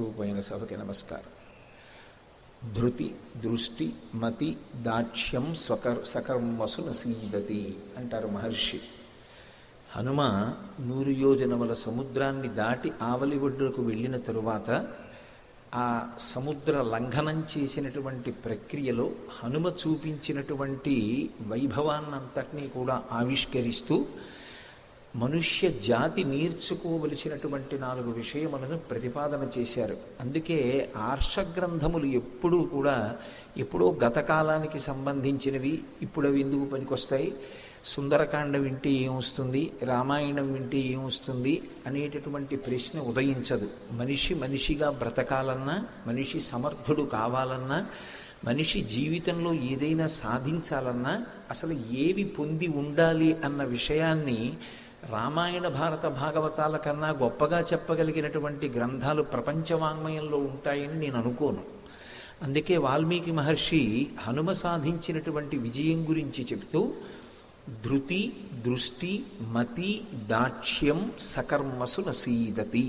స్వరూపమైన సభకి నమస్కారం. ధృతి దృష్టి మతి దాక్ష్యం సకర్మసు నసీదతి అంటారు మహర్షి. హనుమ 100 యోజనముల సముద్రాన్ని దాటి ఆవలి ఒడ్డుకు వెళ్ళిన తరువాత ఆ సముద్ర లంఘనం చేసినటువంటి ప్రక్రియలో హనుమ చూపించినటువంటి వైభవాన్నంతటినీ కూడా ఆవిష్కరిస్తూ మనుష్య జాతి నేర్చుకోవలసినటువంటి 4 విషయములను ప్రతిపాదన చేశారు. అందుకే ఆర్షగ్రంథములు ఎప్పుడో గతకాలానికి సంబంధించినవి, ఇప్పుడు అవి ఎందుకు పనికొస్తాయి, సుందరకాండ వింటే ఏమొస్తుంది, రామాయణం వింటే ఏమొస్తుంది అనేటటువంటి ప్రశ్న ఉదయించదు. మనిషిగా బ్రతకాలన్నా, మనిషి సమర్థుడు కావాలన్నా, మనిషి జీవితంలో ఏదైనా సాధించాలన్నా అసలు ఏవి పొంది ఉండాలి అన్న విషయాన్ని రామాయణ భారత భాగవతాల కన్నా గొప్పగా చెప్పగలిగినటువంటి గ్రంథాలు ప్రపంచ వాంగ్మయంలో ఉంటాయని నేను అనుకోను. అందుకే వాల్మీకి మహర్షి హనుమ సాధించినటువంటి విజయం గురించి చెబుతూ ధృతి దృష్టి మతి దాక్ష్యం సకర్మసు నసీదతి.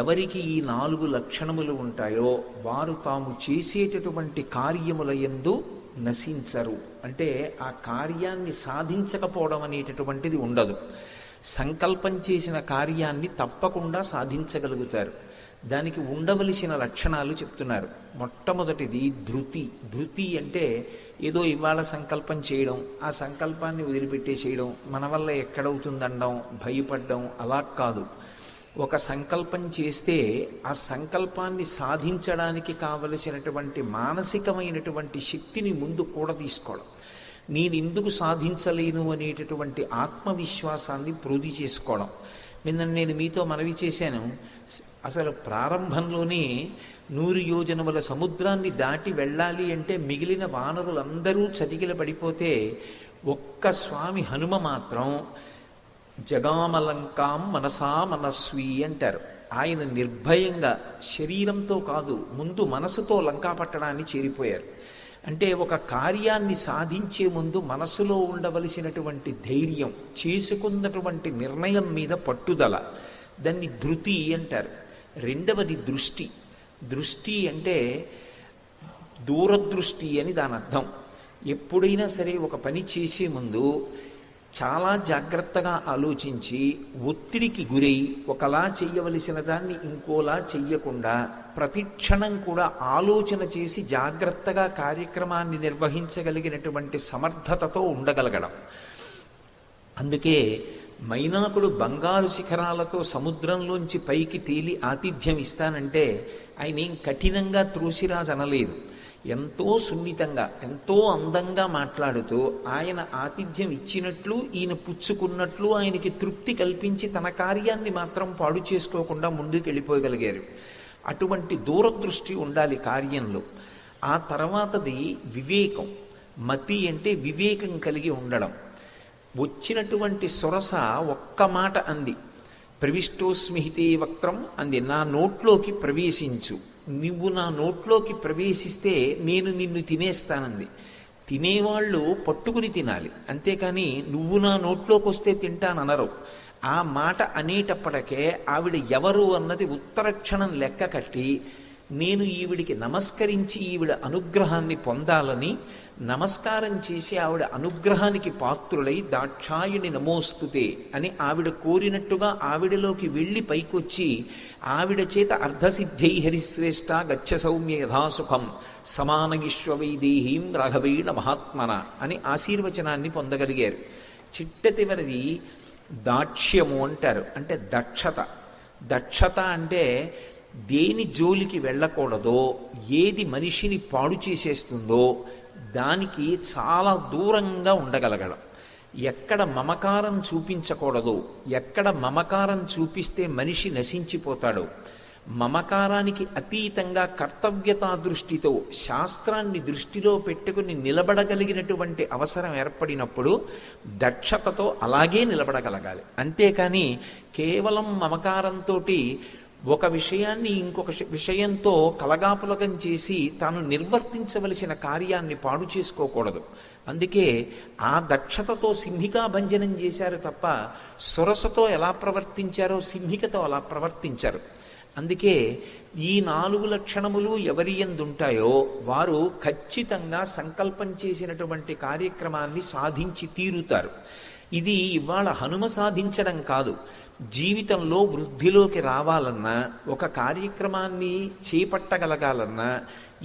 ఎవరికి ఈ 4 లక్షణములు ఉంటాయో వారు తాము చేసేటటువంటి కార్యముల యందు నశించరు. అంటే ఆ కార్యాన్ని సాధించకపోవడం అనేటటువంటిది ఉండదు. సంకల్పం చేసిన కార్యాన్ని తప్పకుండా సాధించగలుగుతారు. దానికి ఉండవలసిన లక్షణాలు చెప్తున్నారు. మొట్టమొదటిది ధృతి. ధృతి అంటే ఏదో ఇవాళ సంకల్పం చేయడం, ఆ సంకల్పాన్ని వదిలిపెట్టేసేయడం, మన వల్ల ఎక్కడవుతుందనడం, భయపడడం అలా కాదు. ఒక సంకల్పం చేస్తే ఆ సంకల్పాన్ని సాధించడానికి కావలసినటువంటి మానసికమైనటువంటి శక్తిని ముందు కూడా తీసుకోవడం, నేను ఎందుకు సాధించలేను అనేటటువంటి ఆత్మవిశ్వాసాన్ని ప్రోధి చేసుకోవడం. నేను మీతో మనవి చేశాను, అసలు ప్రారంభంలోనే 100 యోజనముల సముద్రాన్ని దాటి వెళ్ళాలి అంటే మిగిలిన వానరులందరూ చతికిల పడిపోతే ఒక్క స్వామి హనుమ మాత్రం జగామలంకాం మనసా మనస్వి అంటారు. ఆయన నిర్భయంగా శరీరంతో కాదు, ముందు మనసుతో లంకా పట్టణాన్ని చేరిపోయారు. అంటే ఒక కార్యాన్ని సాధించే ముందు మనసులో ఉండవలసినటువంటి ధైర్యం, చేసుకున్నటువంటి నిర్ణయం మీద పట్టుదల, దాన్ని ధృతి అంటారు. రెండవది దృష్టి. దృష్టి అంటే దూరదృష్టి అని దాని అర్థం. ఎప్పుడైనా సరే ఒక పని చేసే ముందు చాలా జాగ్రత్తగా ఆలోచించి ఒత్తిడికి గురై ఒకలా చెయ్యవలసిన దాన్ని ఇంకోలా చెయ్యకుండా ప్రతిక్షణం కూడా ఆలోచన చేసి జాగ్రత్తగా కార్యక్రమాన్ని నిర్వహించగలిగినటువంటి సమర్థతతో ఉండగలగడం. అందుకే మైనాకుడు బంగారు శిఖరాలతో సముద్రంలోంచి పైకి తేలి ఆతిథ్యం ఇస్తానంటే ఆయన ఏం కఠినంగా త్రోసిరాజు అనలేదు. ఎంతో సున్నితంగా, ఎంతో అందంగా మాట్లాడుతూ ఆయన ఆతిథ్యం ఇచ్చినట్లు, ఈయన పుచ్చుకున్నట్లు ఆయనకి తృప్తి కల్పించి తన కార్యాన్ని మాత్రం పాడు చేసుకోకుండా ముందుకు వెళ్ళిపోగలిగారు. అటువంటి దూరదృష్టి ఉండాలి కార్యంలో. ఆ తర్వాతది వివేకం. మతి అంటే వివేకం కలిగి ఉండడం. వచ్చినటువంటి సొరస ఒక్క మాట అంది, ప్రవిష్టోస్మిహితే వక్త్రం అంది, నా నోట్లోకి ప్రవేశించు, నువ్వు నా నోట్లోకి ప్రవేశిస్తే నేను నిన్ను తినేస్తానంది. తినేవాళ్ళు పట్టుకుని తినాలి, అంతేకాని నువ్వు నా నోట్లోకి వస్తే తింటాననరు. ఆ మాట అనేటప్పటికే ఆవిడ ఎవరు అన్నది ఉత్తరక్షణం లెక్క కట్టి, నేను ఈవిడికి నమస్కరించి ఈవిడ అనుగ్రహాన్ని పొందాలని నమస్కారం చేసి ఆవిడ అనుగ్రహానికి పాత్రులై దాక్షాయుని నమోస్తుతే అని ఆవిడ కోరినట్టుగా ఆవిడలోకి వెళ్ళి పైకొచ్చి ఆవిడ చేత అర్ధసిద్ధై హరిశ్రేష్ఠ గచ్చ సౌమ్య యథాసుఖం సమాన విశ్వవైదేహీం రాఘవేణ మహాత్మన అని ఆశీర్వచనాన్ని పొందగలిగారు. చిట్టతివరిది దాక్ష్యము అంటారు. అంటే దక్షత. దక్షత అంటే దేని జోలికి వెళ్ళకూడదో, ఏది మనిషిని పాడు చేసేస్తుందో దానికి చాలా దూరంగా ఉండగలగడం. ఎక్కడ మమకారం చూపించకూడదు, ఎక్కడ మమకారం చూపిస్తే మనిషి నశించిపోతాడో, మమకారానికి అతీతంగా కర్తవ్యతా దృష్టితో శాస్త్రాన్ని దృష్టిలో పెట్టుకుని నిలబడగలిగినటువంటి అవసరం ఏర్పడినప్పుడు దక్షతతో అలాగే నిలబడగలగాలి. అంతేకాని కేవలం మమకారంతో ఒక విషయాన్ని ఇంకొక విషయంతో కలగాపులగం చేసి తాను నిర్వర్తించవలసిన కార్యాన్ని పాడు చేసుకోకూడదు. అందుకే ఆ దక్షతతో సింహికా భంజనం చేశారు తప్ప సొరసతో ఎలా ప్రవర్తించారో సింహికతో అలా ప్రవర్తించారు. అందుకే ఈ 4 లక్షణములు ఎవరి యందుంటాయో వారు ఖచ్చితంగా సంకల్పం చేసినటువంటి కార్యక్రమాన్ని సాధించి తీరుతారు. ఇది ఇవాళ హనుమ సాధించడం కాదు. జీవితంలో వృద్ధిలోకి రావాలన్నా, ఒక కార్యక్రమాన్ని చేపట్టగలగాలన్నా,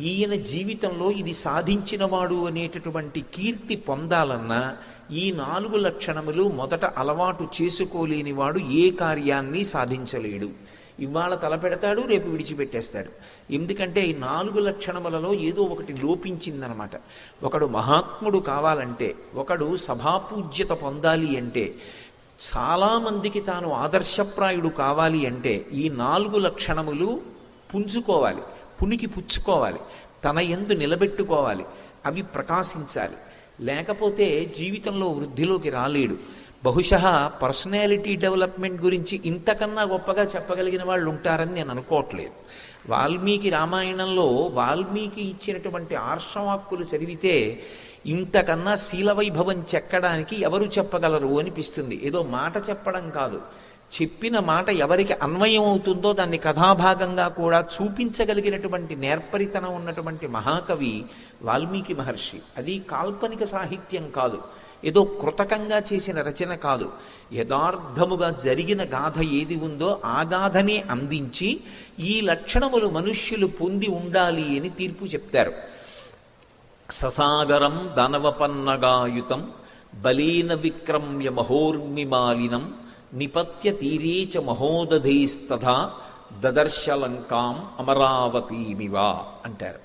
ఈయన జీవితంలో ఇది సాధించినవాడు అనేటటువంటి కీర్తి పొందాలన్నా ఈ 4 లక్షణములు మొదట అలవాటు చేసుకోలేనివాడు ఏ కార్యాన్ని సాధించలేడు. ఇవాళ తలపెడతాడు, రేపు విడిచిపెట్టేస్తాడు. ఎందుకంటే ఈ 4 లక్షణములలో ఏదో ఒకటి లోపించిందనమాట. ఒకడు మహాత్ముడు కావాలంటే, ఒకడు సభాపూజ్యత పొందాలి అంటే, చాలామందికి తాను ఆదర్శప్రాయుడు కావాలి అంటే ఈ 4 లక్షణములు పుంజుకోవాలి, పునికి పుచ్చుకోవాలి, తన యందు నిలబెట్టుకోవాలి, అవి ప్రకాశించాలి. లేకపోతే జీవితంలో వృద్ధిలోకి రాలేడు. బహుశः పర్సనాలిటీ డెవలప్మెంట్ గురించి ఇంతకన్నా గొప్పగా చెప్పగలిగిన వాళ్ళు ఉంటారని నేను అనుకోవట్లేదు. వాల్మీకి రామాయణంలో వాల్మీకి ఇచ్చినటువంటి ఆర్షవాక్కులు చదివితే ఇంతకన్నా శీలవైభవం చెక్కడానికి ఎవరు చెప్పగలరు అనిపిస్తుంది. ఏదో మాట చెప్పడం కాదు, చెప్పిన మాట ఎవరికి అన్వయం అవుతుందో దాన్ని కథాభాగంగా కూడా చూపించగలిగినటువంటి నేర్పరితనం ఉన్నటువంటి మహాకవి వాల్మీకి మహర్షి. అది కాల్పనిక సాహిత్యం కాదు, ఏదో కృతకంగా చేసిన రచన కాదు. యథార్థముగా జరిగిన గాథ ఏది ఉందో ఆ గాథనే అందించి ఈ లక్షణములు మనుష్యులు పొంది ఉండాలి అని తీర్పు చెప్తారు. ససాగరం దానవపన్నగాయుతం బలీన విక్రమ్య మహోర్మిమాలినం నిపత్య తీరేచ మహోదధైస్తథా దదర్శలంకాం అమరావతీమివా అంటారు.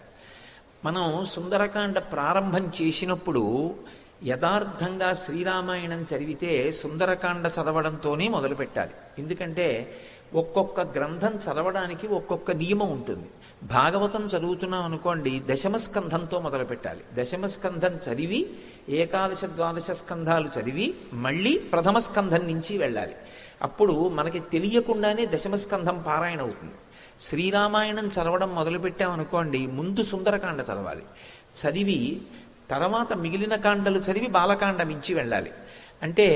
మనం సుందరకాండ ప్రారంభం చేసినప్పుడు యథార్థంగా శ్రీరామాయణం చదివితే సుందరకాండ చదవడంతోనే మొదలుపెట్టాలి. ఎందుకంటే ఒక్కొక్క గ్రంథం చదవడానికి ఒక్కొక్క నియమం ఉంటుంది. భాగవతం చదువుతున్నాం అనుకోండి, దశమస్కంధంతో మొదలుపెట్టాలి. దశమస్కంధం చదివి ఏకాదశ ద్వాదశ స్కంధాలు చదివి మళ్ళీ ప్రథమ స్కంధం నుంచి వెళ్ళాలి. అప్పుడు మనకి తెలియకుండానే దశమస్కంధం పారాయణ అవుతుంది. శ్రీరామాయణం చదవడం మొదలుపెట్టామనుకోండి, ముందు సుందరకాండ చదవాలి, చదివి తర్వాత మిగిలిన కాండలు చదివి బాలకాండ మించి వెళ్ళాలి. అంటే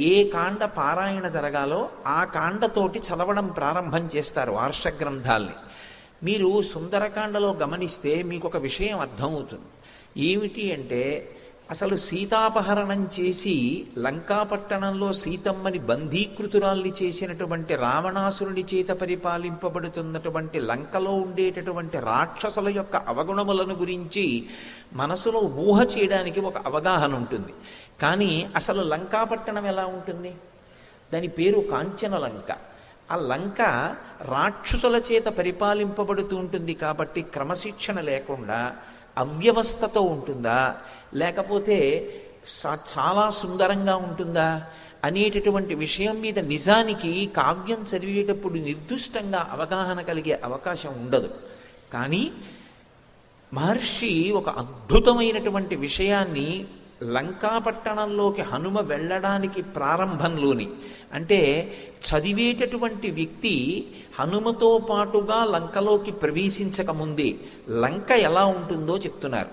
ఏ కాండ పారాయణ జరగాలో ఆ కాండతోటి చదవడం ప్రారంభం చేస్తారు ఆర్ష గ్రంథాల్ని. మీరు సుందరకాండలో గమనిస్తే మీకు ఒక విషయం అర్థమవుతుంది. ఏమిటి అంటే, అసలు సీతాపహరణం చేసి లంకాపట్టణంలో సీతమ్మని బంధీకృతురాల్ని చేసినటువంటి రావణాసురుని చేత పరిపాలింపబడుతున్నటువంటి లంకలో ఉండేటటువంటి రాక్షసుల యొక్క అవగుణములను గురించి మనసులో ఊహ చేయడానికి ఒక అవగాహన ఉంటుంది. కానీ అసలు లంకాపట్టణం ఎలా ఉంటుంది? దాని పేరు కాంచన లంక. ఆ లంక రాక్షసుల చేత పరిపాలింపబడుతూ ఉంటుంది కాబట్టి క్రమశిక్షణ లేకుండా అవ్యవస్థతో ఉంటుందా, లేకపోతే చాలా సుందరంగా ఉంటుందా అనేటటువంటి విషయం మీద నిజానికి కావ్యం చదివేటప్పుడు నిర్దిష్టంగా అవగాహన కలిగే అవకాశం ఉండదు. కానీ మహర్షి ఒక అద్భుతమైనటువంటి విషయాన్ని లంకాపట్టణంలోకి హనుమ వెళ్ళడానికి ప్రారంభంలోని, అంటే చదివేటటువంటి వ్యక్తి హనుమతో పాటుగా లంకలోకి ప్రవేశించకముందే లంక ఎలా ఉంటుందో చెప్తున్నారు.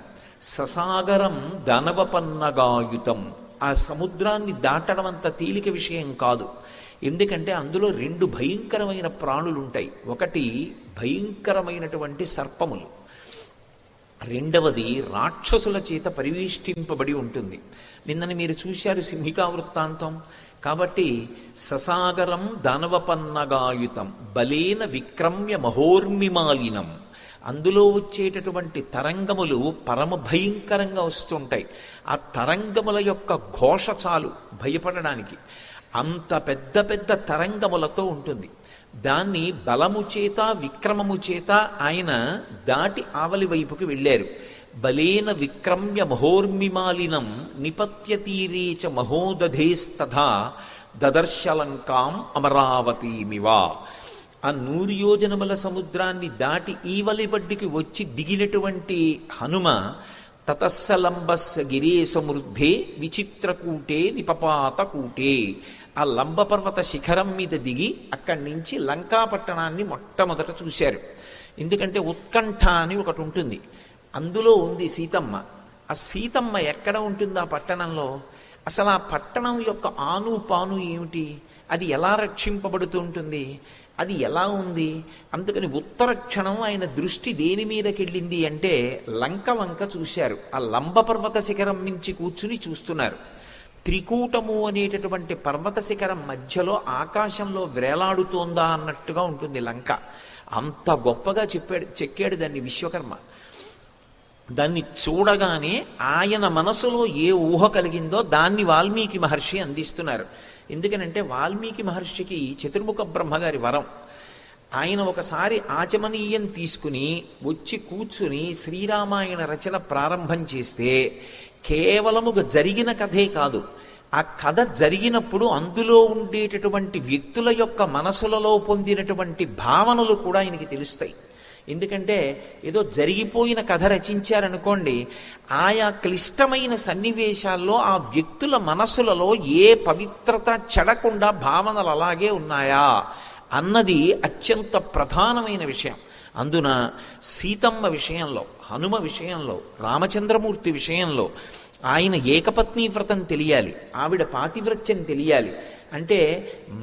ససాగరం దానవపన్నగాయుతం, ఆ సముద్రాన్ని దాటడం అంత తేలిక విషయం కాదు. ఎందుకంటే అందులో 2 భయంకరమైన ప్రాణులు ఉంటాయి. ఒకటి భయంకరమైనటువంటి సర్పములు, రెండవది రాక్షసుల చేత పరివేష్టింపబడి ఉంటుంది. నిన్నని మీరు చూశారు సింహికా వృత్తాంతం. కాబట్టి ససాగరం దానవపన్నగాయుతం బలేన విక్రమ్య మహోర్మిమాలినం, అందులో వచ్చేటటువంటి తరంగములు పరమ భయంకరంగా వస్తుంటాయి. ఆ తరంగముల యొక్క ఘోష చాలు భయపడడానికి. అంత పెద్ద పెద్ద తరంగములతో ఉంటుంది. దాన్ని బలము చేత విక్రమము చేత ఆయన దాటి ఆవలి వైపుకి వెళ్ళారు. బలేన విక్రమ్య మహోర్మిమాలినం నిపత్య తీరేచ మహోదధేస్తథా దదర్శలంకాం అమరావతీమివా. ఆ 100 యోజనముల సముద్రాన్ని దాటి ఈవలి వడ్డికి వచ్చి దిగినటువంటి హనుమ తతస్సలంబస్స గిరే సమృద్ధే విచిత్రకూటే నిపపాతకూటే, ఆ లంబపర్వత శిఖరం మీద దిగి అక్కడి నుంచి లంకాపట్టణాన్ని మొట్టమొదట చూశారు. ఎందుకంటే ఉత్కంఠ అని ఒకటి ఉంటుంది, అందులో ఉంది సీతమ్మ. ఆ సీతమ్మ ఎక్కడ ఉంటుంది ఆ పట్టణంలో? అసలు ఆ పట్టణం యొక్క ఆను పాను ఏమిటి, అది ఎలా రక్షింపబడుతూ ఉంటుంది అది ఎలా ఉంది? అందుకని ఉత్తర క్షణం ఆయన దృష్టి దేని మీదకెళ్ళింది అంటే లంక వంక చూశారు. ఆ లంబ పర్వత శిఖరం నుంచి కూర్చుని చూస్తున్నారు. త్రికూటము అనేటటువంటి పర్వత శిఖరం మధ్యలో ఆకాశంలో వేలాడుతోందా అన్నట్టుగా ఉంటుంది లంక. అంత గొప్పగా చెక్కాడు దాన్ని విశ్వకర్మ. దాన్ని చూడగానే ఆయన మనసులో ఏ ఊహ కలిగిందో దాన్ని వాల్మీకి మహర్షి అందిస్తున్నారు. ఎందుకనంటే వాల్మీకి మహర్షికి చతుర్ముఖ బ్రహ్మగారి వరం. ఆయన ఒకసారి ఆచమనీయం తీసుకుని వచ్చి కూర్చుని శ్రీరామాయణ రచన ప్రారంభం చేస్తే కేవలముగా జరిగిన కథే కాదు, ఆ కథ జరిగినప్పుడు అందులో ఉండేటటువంటి వ్యక్తుల యొక్క మనసులలో పొందినటువంటి భావనలు కూడా ఆయనకి తెలుస్తాయి. ఎందుకంటే ఏదో జరిగిపోయిన కథ రచించారనుకోండి, ఆయా క్లిష్టమైన సన్నివేశాల్లో ఆ వ్యక్తుల మనసులలో ఏ పవిత్రత చెడకుండా భావనలు అలాగే ఉన్నాయా అన్నది అత్యంత ప్రధానమైన విషయం. అందున సీతమ్మ విషయంలో, హనుమ విషయంలో, రామచంద్రమూర్తి విషయంలో ఆయన ఏకపత్ని వ్రతం తెలియాలి, ఆవిడ పాతివ్రత్యం తెలియాలి. అంటే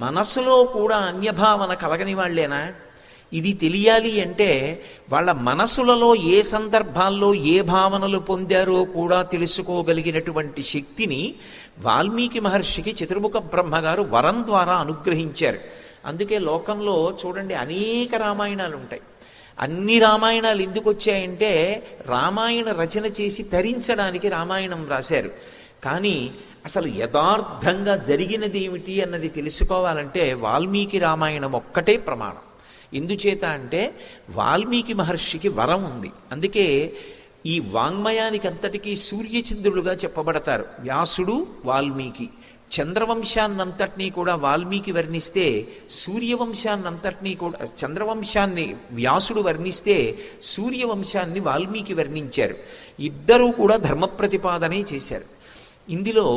మనసులో కూడా అన్యభావన కలగని వాళ్ళేనా? ఇది తెలియాలి అంటే వాళ్ళ మనసులలో ఏ సందర్భాల్లో ఏ భావనలు పొందారో కూడా తెలుసుకోగలిగినటువంటి శక్తిని వాల్మీకి మహర్షికి చతుర్ముఖ బ్రహ్మగారు వరం ద్వారా అనుగ్రహించారు. అందుకే లోకంలో చూడండి అనేక రామాయణాలు ఉంటాయి. అన్ని రామాయణాలు ఎందుకు వచ్చాయంటే రామాయణ రచన చేసి తరించడానికి రామాయణం రాశారు. కానీ అసలు యథార్థంగా జరిగినది ఏమిటి అన్నది తెలుసుకోవాలంటే వాల్మీకి రామాయణం ఒక్కటే ప్రమాణం. ఎందుచేత అంటే వాల్మీకి మహర్షికి వరం ఉంది. అందుకే ఈ వాంగ్మయానికి అంతటికీ సూర్యచంద్రులుగా చెప్పబడతారు వ్యాసుడు, వాల్మీకి. చంద్రవంశాన్నంతటినీ కూడా వాల్మీకి వర్ణిస్తే, సూర్యవంశాన్నంతటినీ కూడా, చంద్రవంశాన్ని వ్యాసుడు వర్ణిస్తే సూర్యవంశాన్ని వాల్మీకి వర్ణించారు. ఇద్దరూ కూడా ధర్మ ప్రతిపాదనే చేశారు. ఇందులో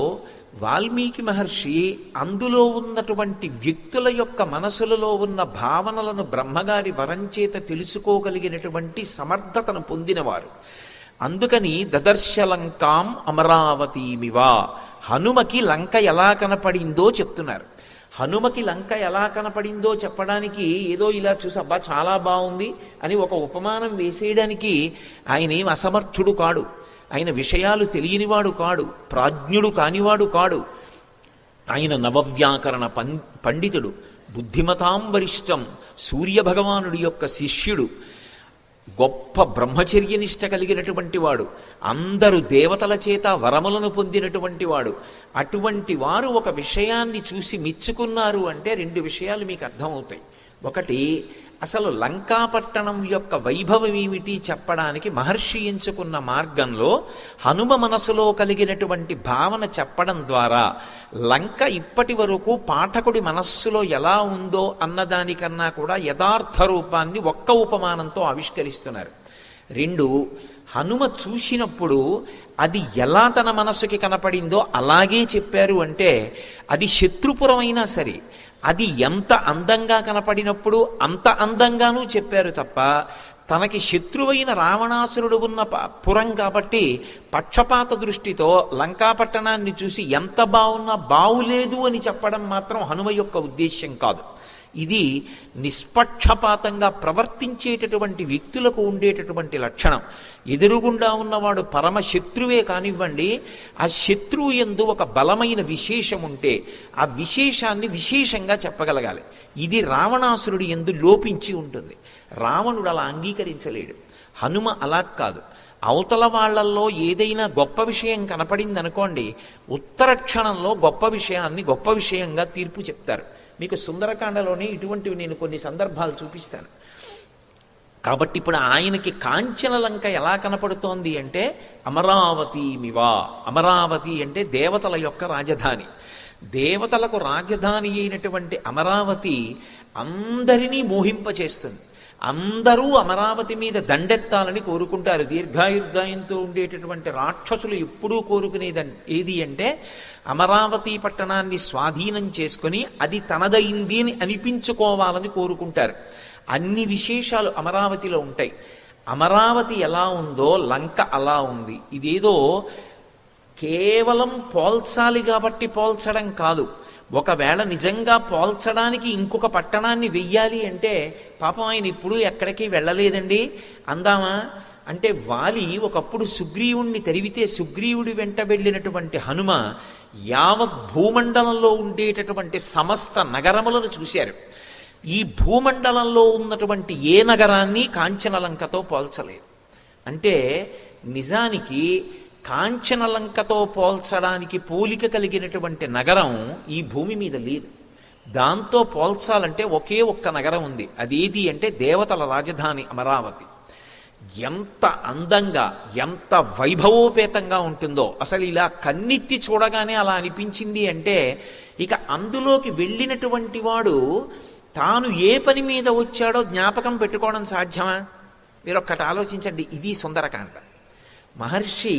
వాల్మీకి మహర్షి అందులో ఉన్నటువంటి వ్యక్తుల యొక్క మనసులలో ఉన్న భావనలను బ్రహ్మగారి వరంచేత తెలుసుకోగలిగినటువంటి సమర్థతను పొందినవారు. అందుకని దదర్శలంకాం అమరావతీమివా, హనుమకి లంక ఎలా కనపడిందో చెప్తున్నారు. హనుమకి లంక ఎలా కనపడిందో చెప్పడానికి ఏదో ఇలా చూసి అబ్బా చాలా బాగుంది అని ఒక ఉపమానం వేసేయడానికి ఆయన ఏం అసమర్థుడు కాడు, ఆయన విషయాలు తెలియనివాడు కాడు, ప్రాజ్ఞుడు కానివాడు కాడు. ఆయన నవవ్యాకరణ పండితుడు, బుద్ధిమతాం వరిష్టం, సూర్యభగవానుడి యొక్క శిష్యుడు, గొప్ప బ్రహ్మచర్యనిష్ట కలిగినటువంటి వాడు, అందరూ దేవతల చేత వరములను పొందినటువంటి వాడు. అటువంటి వారు ఒక విషయాన్ని చూసి మెచ్చుకున్నారు అంటే రెండు విషయాలు మీకు అర్థమవుతాయి. ఒకటి, అసలు లంకాపట్టణం యొక్క వైభవం ఏమిటి చెప్పడానికి మహర్షి ఎంచుకున్న మార్గంలో హనుమ మనసులో కలిగినటువంటి భావన చెప్పడం ద్వారా లంక ఇప్పటి వరకు పాఠకుడి మనస్సులో ఎలా ఉందో అన్నదానికన్నా కూడా యథార్థ రూపాన్ని ఒక్క ఉపమానంతో ఆవిష్కరిస్తున్నారు. రెండు, హనుమ చూసినప్పుడు అది ఎలా తన మనస్సుకి కనపడిందో అలాగే చెప్పారు. అంటే అది శత్రుపురమైనా సరే అది ఎంత అందంగా కనపడినప్పుడు అంత అందంగానూ చెప్పారు తప్ప, తనకి శత్రువైన రావణాసురుడు ఉన్న పురం కాబట్టి పక్షపాత దృష్టితో లంకాపట్టణాన్ని చూసి ఎంత బాగున్నా బావులేదు అని చెప్పడం మాత్రం హనుమ యొక్క ఉద్దేశ్యం కాదు. ఇది నిష్పక్షపాతంగా ప్రవర్తించేటటువంటి వ్యక్తులకు ఉండేటటువంటి లక్షణం. ఎదురుగుండా ఉన్నవాడు పరమ శత్రువే కానివ్వండి, ఆ శత్రువు యందు ఒక బలమైన విశేషం ఉంటే ఆ విశేషాన్ని విశేషంగా చెప్పగలగాలి. ఇది రావణాసురుడి యందు లోపించి ఉంటుంది. రావణుడు అలా అంగీకరించలేడు. హనుమ అలా కాదు. అవతల వాళ్లల్లో ఏదైనా గొప్ప విషయం కనపడిందనుకోండి, ఉత్తర క్షణంలో గొప్ప విషయాన్ని గొప్ప విషయంగా తీర్పు చెప్తారు. మీకు సుందరకాండలోనే ఇటువంటివి నేను కొన్ని సందర్భాలు చూపిస్తాను. కాబట్టి ఇప్పుడు ఆయనకి కాంచన లంక ఎలా కనపడుతోంది అంటే అమరావతీమివా. అమరావతి అంటే దేవతల యొక్క రాజధాని. దేవతలకు రాజధాని అయినటువంటి అమరావతి అందరినీ మోహింపచేస్తుంది. అందరూ అమరావతి మీద దండెత్తాలని కోరుకుంటారు. దీర్ఘాయుర్దాయంతో ఉండేటటువంటి రాక్షసులు ఎప్పుడూ కోరుకునేది ఏది అంటే అమరావతి పట్టణాన్ని స్వాధీనం చేసుకుని అది తనదైంది అని అనిపించుకోవాలని కోరుకుంటారు. అన్ని విశేషాలు అమరావతిలో ఉంటాయి. అమరావతి ఎలా ఉందో లంక అలా ఉంది. ఇదేదో కేవలం పోల్చాలి కాబట్టి పోల్చడం కాదు. ఒకవేళ నిజంగా పోల్చడానికి ఇంకొక పట్టణాన్ని వెయ్యాలి అంటే పాపం ఆయన ఇప్పుడు ఎక్కడికి వెళ్ళలేదండి అందామా అంటే, వాలి ఒకప్పుడు సుగ్రీవుణ్ణి తరివితే సుగ్రీవుడి వెంట వెళ్ళినటువంటి హనుమ యావత్ భూమండలంలో ఉండేటటువంటి సమస్త నగరములను చూశారు. ఈ భూమండలంలో ఉన్నటువంటి ఏ నగరాన్ని కాంచనలంకతో పోల్చలేదు. అంటే నిజానికి కాంచనలంకతో పోల్చడానికి పోలిక కలిగినటువంటి నగరం ఈ భూమి మీద లేదు. దాంతో పోల్చాలంటే ఒకే ఒక్క నగరం ఉంది. అదేది అంటే దేవతల రాజధాని అమరావతి. ఎంత అందంగా ఎంత వైభవోపేతంగా ఉంటుందో, అసలు ఇలా కన్నెత్తి చూడగానే అలా అనిపించింది. అంటే ఇక అందులోకి వెళ్ళినటువంటి వాడు తాను ఏ పని మీద వచ్చాడో జ్ఞాపకం పెట్టుకోవడం సాధ్యమా? మీరు ఒక్కటి ఆలోచించండి. ఇది సుందరకాండ. మహర్షి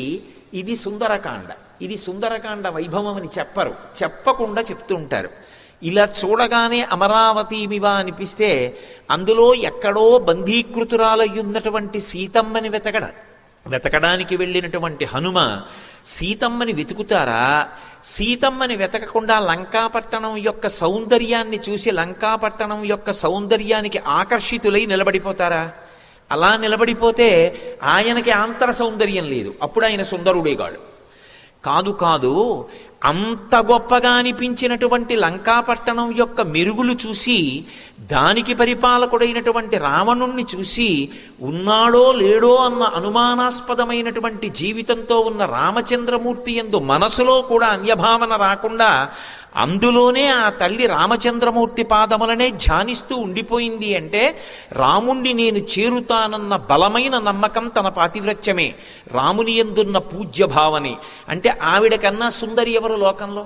ఇది సుందరకాండ, ఇది సుందరకాండ వైభవం అని చెప్పరు, చెప్పకుండా చెప్తూ ఉంటారు. ఇలా చూడగానే అమరావతిమివ అనిపిస్తే అందులో ఎక్కడో బంధీకృతురాలయ్యున్నటువంటి సీతమ్మని వెతకడానికి వెళ్ళినటువంటి హనుమ సీతమ్మని వెతుకుతారా? సీతమ్మని వెతకకుండా లంకాపట్టణం యొక్క సౌందర్యాన్ని చూసి లంకాపట్టణం యొక్క సౌందర్యానికి ఆకర్షితులై నిలబడిపోతారా? అలా నిలబడిపోతే ఆయనకి ఆంతర సౌందర్యం లేదు, అప్పుడు ఆయన సుందరుడేగాడు. కాదు కాదు, అంత గొప్పగా అనిపించినటువంటి లంకాపట్టణం యొక్క మెరుగులు చూసి దానికి పరిపాలకుడైనటువంటి రావణుణ్ణి చూసి ఉన్నాడో లేడో అన్న అనుమానాస్పదమైనటువంటి జీవితంతో ఉన్న రామచంద్రమూర్తి యందు మనసులో కూడా అన్యభావన రాకుండా అందులోనే ఆ తల్లి రామచంద్రమూర్తి పాదములనే ధ్యానిస్తూ ఉండిపోయింది. అంటే రాముణ్ణి నేను చేరుతానన్న బలమైన నమ్మకం తన పాతివ్రత్యమే, రాముని యందున్న పూజ్యభావనే. అంటే ఆవిడ కన్నా సుందరి ఎవరు లోకంలో?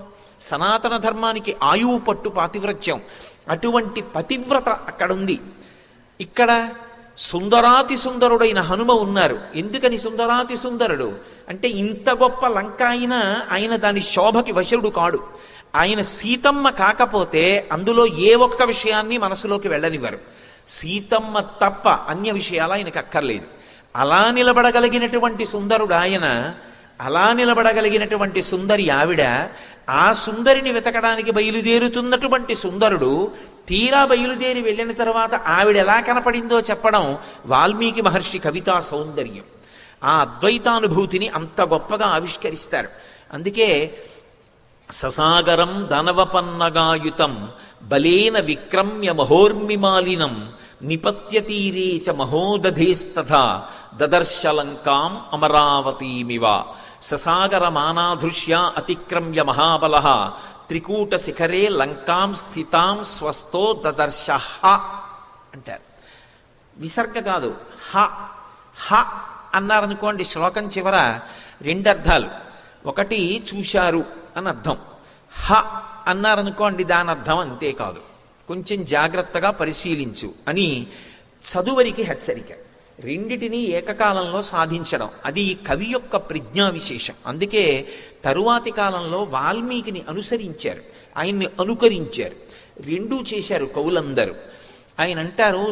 సనాతన ధర్మానికి ఆయువు పట్టు పాతివ్రత్యం. అటువంటి పతివ్రత అక్కడుంది. ఇక్కడ సుందరాతి సుందరుడైన హనుమ ఉన్నారు. ఎందుకని సుందరాతి సుందరుడు అంటే, ఇంత గొప్ప లంక అయినా ఆయన దాని శోభకి వశుడు కాడు. ఆయన సీతమ్మ కాకపోతే అందులో ఏ ఒక్క విషయాన్ని మనసులోకి వెళ్ళనివ్వరు. సీతమ్మ తప్ప అన్య విషయాలు ఆయనకు అక్కర్లేదు. అలా నిలబడగలిగినటువంటి సుందరుడు ఆయన, అలా నిలబడగలిగినటువంటి సుందరి ఆవిడ. ఆ సుందరిని వెతకడానికి బయలుదేరుతున్నటువంటి సుందరుడు తీరా బయలుదేరి వెళ్ళిన తర్వాత ఆవిడ ఎలా కనపడిందో చెప్పడం వాల్మీకి మహర్షి కవితా సౌందర్యం. ఆ అద్వైతానుభూతిని అంత గొప్పగా ఆవిష్కరిస్తారు. అందుకే ససాగరం దానవపన్నగాయుతం బలేన విక్రమ్య మహోర్మిమాలినం నిపత్యతీరే చ మహోదధేస్తథా దదర్శలంకాం అమరావతీమివ. ససాగరమానాధృష్య అతిక్రమ్య మహాబలః త్రికూట శిఖరే లంకాం స్థితాం స్వస్థో దదర్శ అంటారు. విసర్గ కాదు, హ హ అన్నారనుకోండి శ్లోకం చివర రెండు అర్థాలు. ఒకటి చూశారు అని అర్థం, హ అన్నారనుకోండి దాని అర్థం అంతేకాదు, కొంచెం జాగ్రత్తగా పరిశీలించు అని చదువరికి హెచ్చరిక. రెండిటినీ ఏకకాలంలో సాధించడం అది కవి యొక్క ప్రజ్ఞా విశేషం. అందుకే తరువాతి కాలంలో వాల్మీకిని అనుసరించారు, ఆయన్ని అనుకరించారు, రెండూ చేశారు కవులందరూ. ఆయన అంటారు,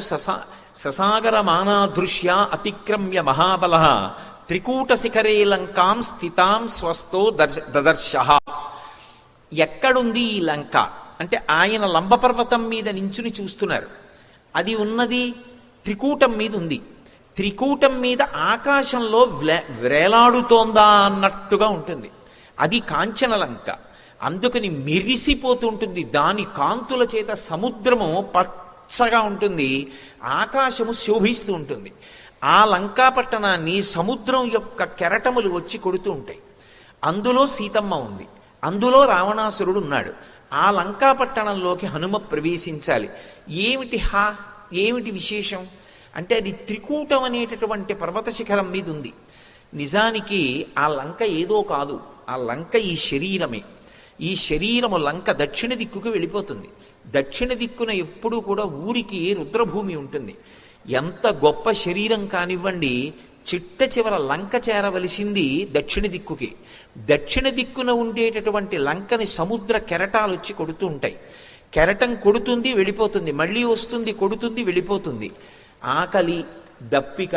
ససాగర మానాదృశ్య అతిక్రమ్య మహాబలః త్రికూట శిఖరే లంకాం స్థితాం స్వస్థో దదర్శ. ఎక్కడుంది ఈ లంక అంటే ఆయన లంబపర్వతం మీద నించుని చూస్తున్నారు. అది ఉన్నది త్రికూటం మీద ఉంది. త్రికూటం మీద ఆకాశంలో వ్రేలాడుతోందా అన్నట్టుగా ఉంటుంది. అది కాంచనలంక, అందుకని మెరిసిపోతూ ఉంటుంది. దాని కాంతుల చేత సముద్రము పచ్చగా ఉంటుంది, ఆకాశము శోభిస్తూ ఉంటుంది. ఆ లంకాపట్టణాన్ని సముద్రం యొక్క కెరటములు వచ్చి కొడుతూ ఉంటాయి. అందులో సీతమ్మ ఉంది, అందులో రావణాసురుడు ఉన్నాడు. ఆ లంకాపట్టణంలోకి హనుమ ప్రవేశించాలి. ఏమిటి విశేషం అంటే, అది త్రికూటం అనేటటువంటి పర్వత శిఖరం మీద ఉంది. నిజానికి ఆ లంక ఏదో కాదు, ఆ లంక ఈ శరీరమే. ఈ శరీరము లంక దక్షిణ దిక్కుకు వెళ్ళిపోతుంది. దక్షిణ దిక్కున ఎప్పుడూ కూడా ఊరికి రుద్రభూమి ఉంటుంది. ఎంత గొప్ప శరీరం కానివ్వండి, చిట్ట చివర లంక చేరవలసింది దక్షిణ దిక్కుకి. దక్షిణ దిక్కున ఉండేటటువంటి లంకని సముద్ర కెరటాలు వచ్చి కొడుతూ ఉంటాయి. కెరటం కొడుతుంది వెళ్ళిపోతుంది, మళ్ళీ వస్తుంది కొడుతుంది వెళ్ళిపోతుంది. ఆకలి, దప్పిక,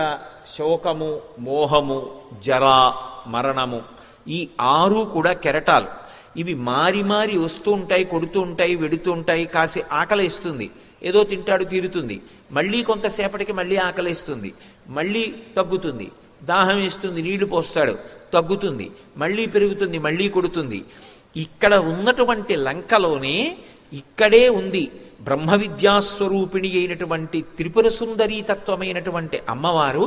శోకము, మోహము, జరా, మరణము, ఈ 6 కూడా కెరటాలు. ఇవి మారి మారి వస్తూ ఉంటాయి, కొడుతూ ఉంటాయి, వెడుతూ ఉంటాయి. కాసి ఆకలేస్తుంది, ఏదో తింటాడు, తీరుతుంది. మళ్ళీ కొంతసేపటికి మళ్ళీ ఆకలేస్తుంది, మళ్ళీ తగ్గుతుంది. దాహం వేస్తుంది, నీళ్లు పోస్తాడు, తగ్గుతుంది, మళ్ళీ పెరుగుతుంది, మళ్ళీ కొడుతుంది. ఇక్కడ ఉన్నటువంటి లంకలోనే ఇక్కడే ఉంది బ్రహ్మ విద్యాస్వరూపిణి అయినటువంటి త్రిపుర సుందరీ తత్వమైనటువంటి అమ్మవారు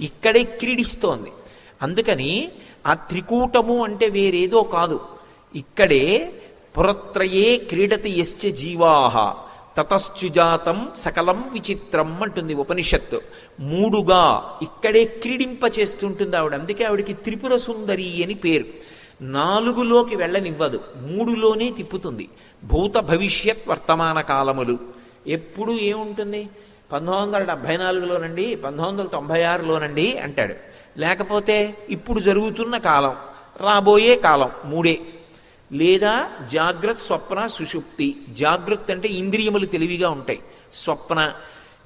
ఇక్కడే క్రీడిస్తోంది. అందుకని ఆ త్రికూటము అంటే వేరేదో కాదు, ఇక్కడే పురత్రయే క్రీడతి యశ్చ జీవాహ తతశ్చుజాతం సకలం విచిత్రం అంటుంది ఉపనిషత్తు. మూడుగా ఇక్కడే క్రీడింపచేస్తుంటుంది ఆవిడ. అందుకే ఆవిడికి త్రిపుర సుందరి అని పేరు. నాలుగులోకి వెళ్ళనివ్వదు, మూడులోనే తిప్పుతుంది. భూత భవిష్యత్ వర్తమాన కాలములు ఎప్పుడు ఏముంటుంది? 1974లోనండి, 1996లోనండి అంటాడు. లేకపోతే ఇప్పుడు జరుగుతున్న కాలం, రాబోయే కాలం, మూడే. లేదా జాగ్రత్త, స్వప్న, సుషుప్తి. జాగ్రత్త అంటే ఇంద్రియములు తెలివిగా ఉంటాయి, స్వప్న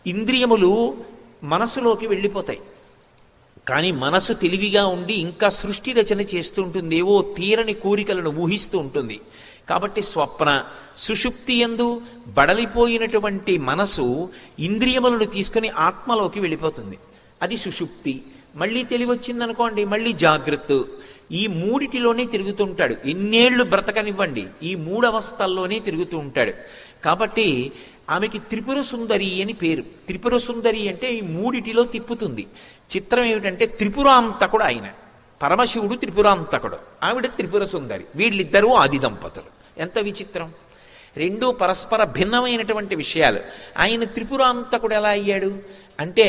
ఇంద్రియములు మనసులోకి వెళ్ళిపోతాయి. కానీ మనసు తెలివిగా ఉండి ఇంకా సృష్టి రచన చేస్తూ ఉంటుంది, ఏవో తీరని కోరికలను ఊహిస్తూ ఉంటుంది. కాబట్టి స్వప్న. సుషుప్తి యందు బడలిపోయినటువంటి మనసు ఇంద్రియములను తీసుకుని ఆత్మలోకి వెళ్ళిపోతుంది, అది సుషుప్తి. మళ్ళీ తెలివచ్చిందనుకోండి, మళ్ళీ జాగ్రత్త. ఈ మూడిటిలోనే తిరుగుతుంటాడు. ఎన్నేళ్లు బ్రతకనివ్వండి, ఈ మూడు అవస్థల్లోనే తిరుగుతూ ఉంటాడు. కాబట్టి ఆమెకి త్రిపుర సుందరి అని పేరు. త్రిపుర సుందరి అంటే ఈ మూడిటిలో తిప్పుతుంది. చిత్రం ఏమిటంటే త్రిపురాంతకుడు ఆయన, పరమశివుడు త్రిపురాంతకుడు, ఆవిడ త్రిపుర సుందరి. వీళ్ళిద్దరూ ఆది దంపతులు. ఎంత విచిత్రం! రెండూ పరస్పర భిన్నమైనటువంటి విషయాలు. ఆయన త్రిపురాంతకుడు ఎలా అయ్యాడు అంటే,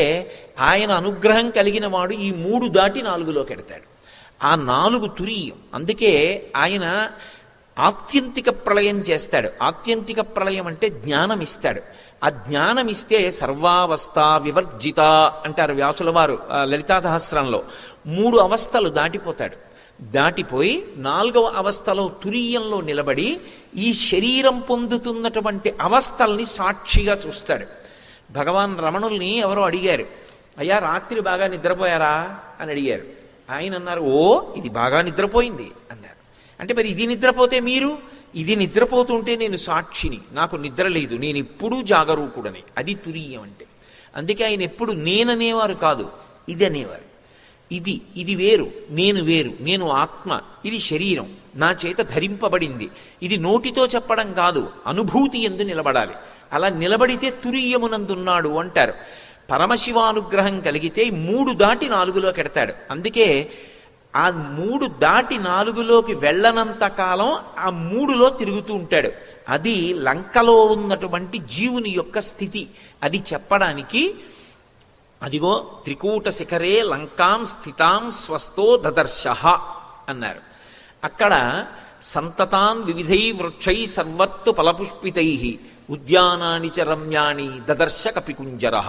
ఆయన అనుగ్రహం కలిగిన వాడు ఈ మూడు దాటి నాలుగులోకి ఎడతాడు. ఆ నాలుగు తురీయం. అందుకే ఆయన ఆత్యంతిక ప్రళయం చేస్తాడు. ఆత్యంతిక ప్రళయం అంటే జ్ఞానం ఇస్తాడు. ఆ జ్ఞానం ఇస్తే సర్వావస్థ వివర్జిత అంటారు వ్యాసుల వారు లలితా సహస్రంలో. 3 అవస్థలు దాటిపోతాడు. దాటిపోయి 4వ అవస్థలో తురీయంలో నిలబడి ఈ శరీరం పొందుతున్నటువంటి అవస్థల్ని సాక్షిగా చూస్తాడు. భగవాన్ రమణుల్ని ఎవరో అడిగారు, అయ్యా రాత్రి బాగా నిద్రపోయారా అని అడిగారు. ఆయన అన్నారు, ఓ ఇది బాగా నిద్రపోయింది అన్నారు. అంటే మరి ఇది నిద్రపోతే మీరు? ఇది నిద్రపోతుంటే నేను సాక్షిని, నాకు నిద్ర లేదు, నేను ఎప్పుడూ జాగరూకుడని. అది తురీయం అంటే. అందుకే ఆయన ఎప్పుడు నేననేవారు కాదు, ఇది అనేవారు. ఇది వేరు, నేను వేరు, నేను ఆత్మ, ఇది శరీరం, నా చేత ధరింపబడింది. ఇది నోటితో చెప్పడం కాదు, అనుభూతి ఎందు నిలబడాలి. అలా నిలబడితే తురీయమునందున్నాడు అంటారు. పరమశివానుగ్రహం కలిగితే 3 దాటి 4లోకి ఎడతాడు. అందుకే ఆ 3 దాటి 4లోకి వెళ్ళనంత కాలం ఆ 3లో తిరుగుతూ ఉంటాడు. అది లంకలో ఉన్నటువంటి జీవుని యొక్క స్థితి. అది చెప్పడానికి అదిగో త్రికూట శిఖరే లంకాం స్థితాం స్వస్థో దదర్శః అన్నారు. అక్కడ సంతతాన్ వివిధై వృక్షై సర్వత్తు ఫలపుష్పితై ఉద్యానాని చ రమ్యాణి దదర్శ కపికుంజరః.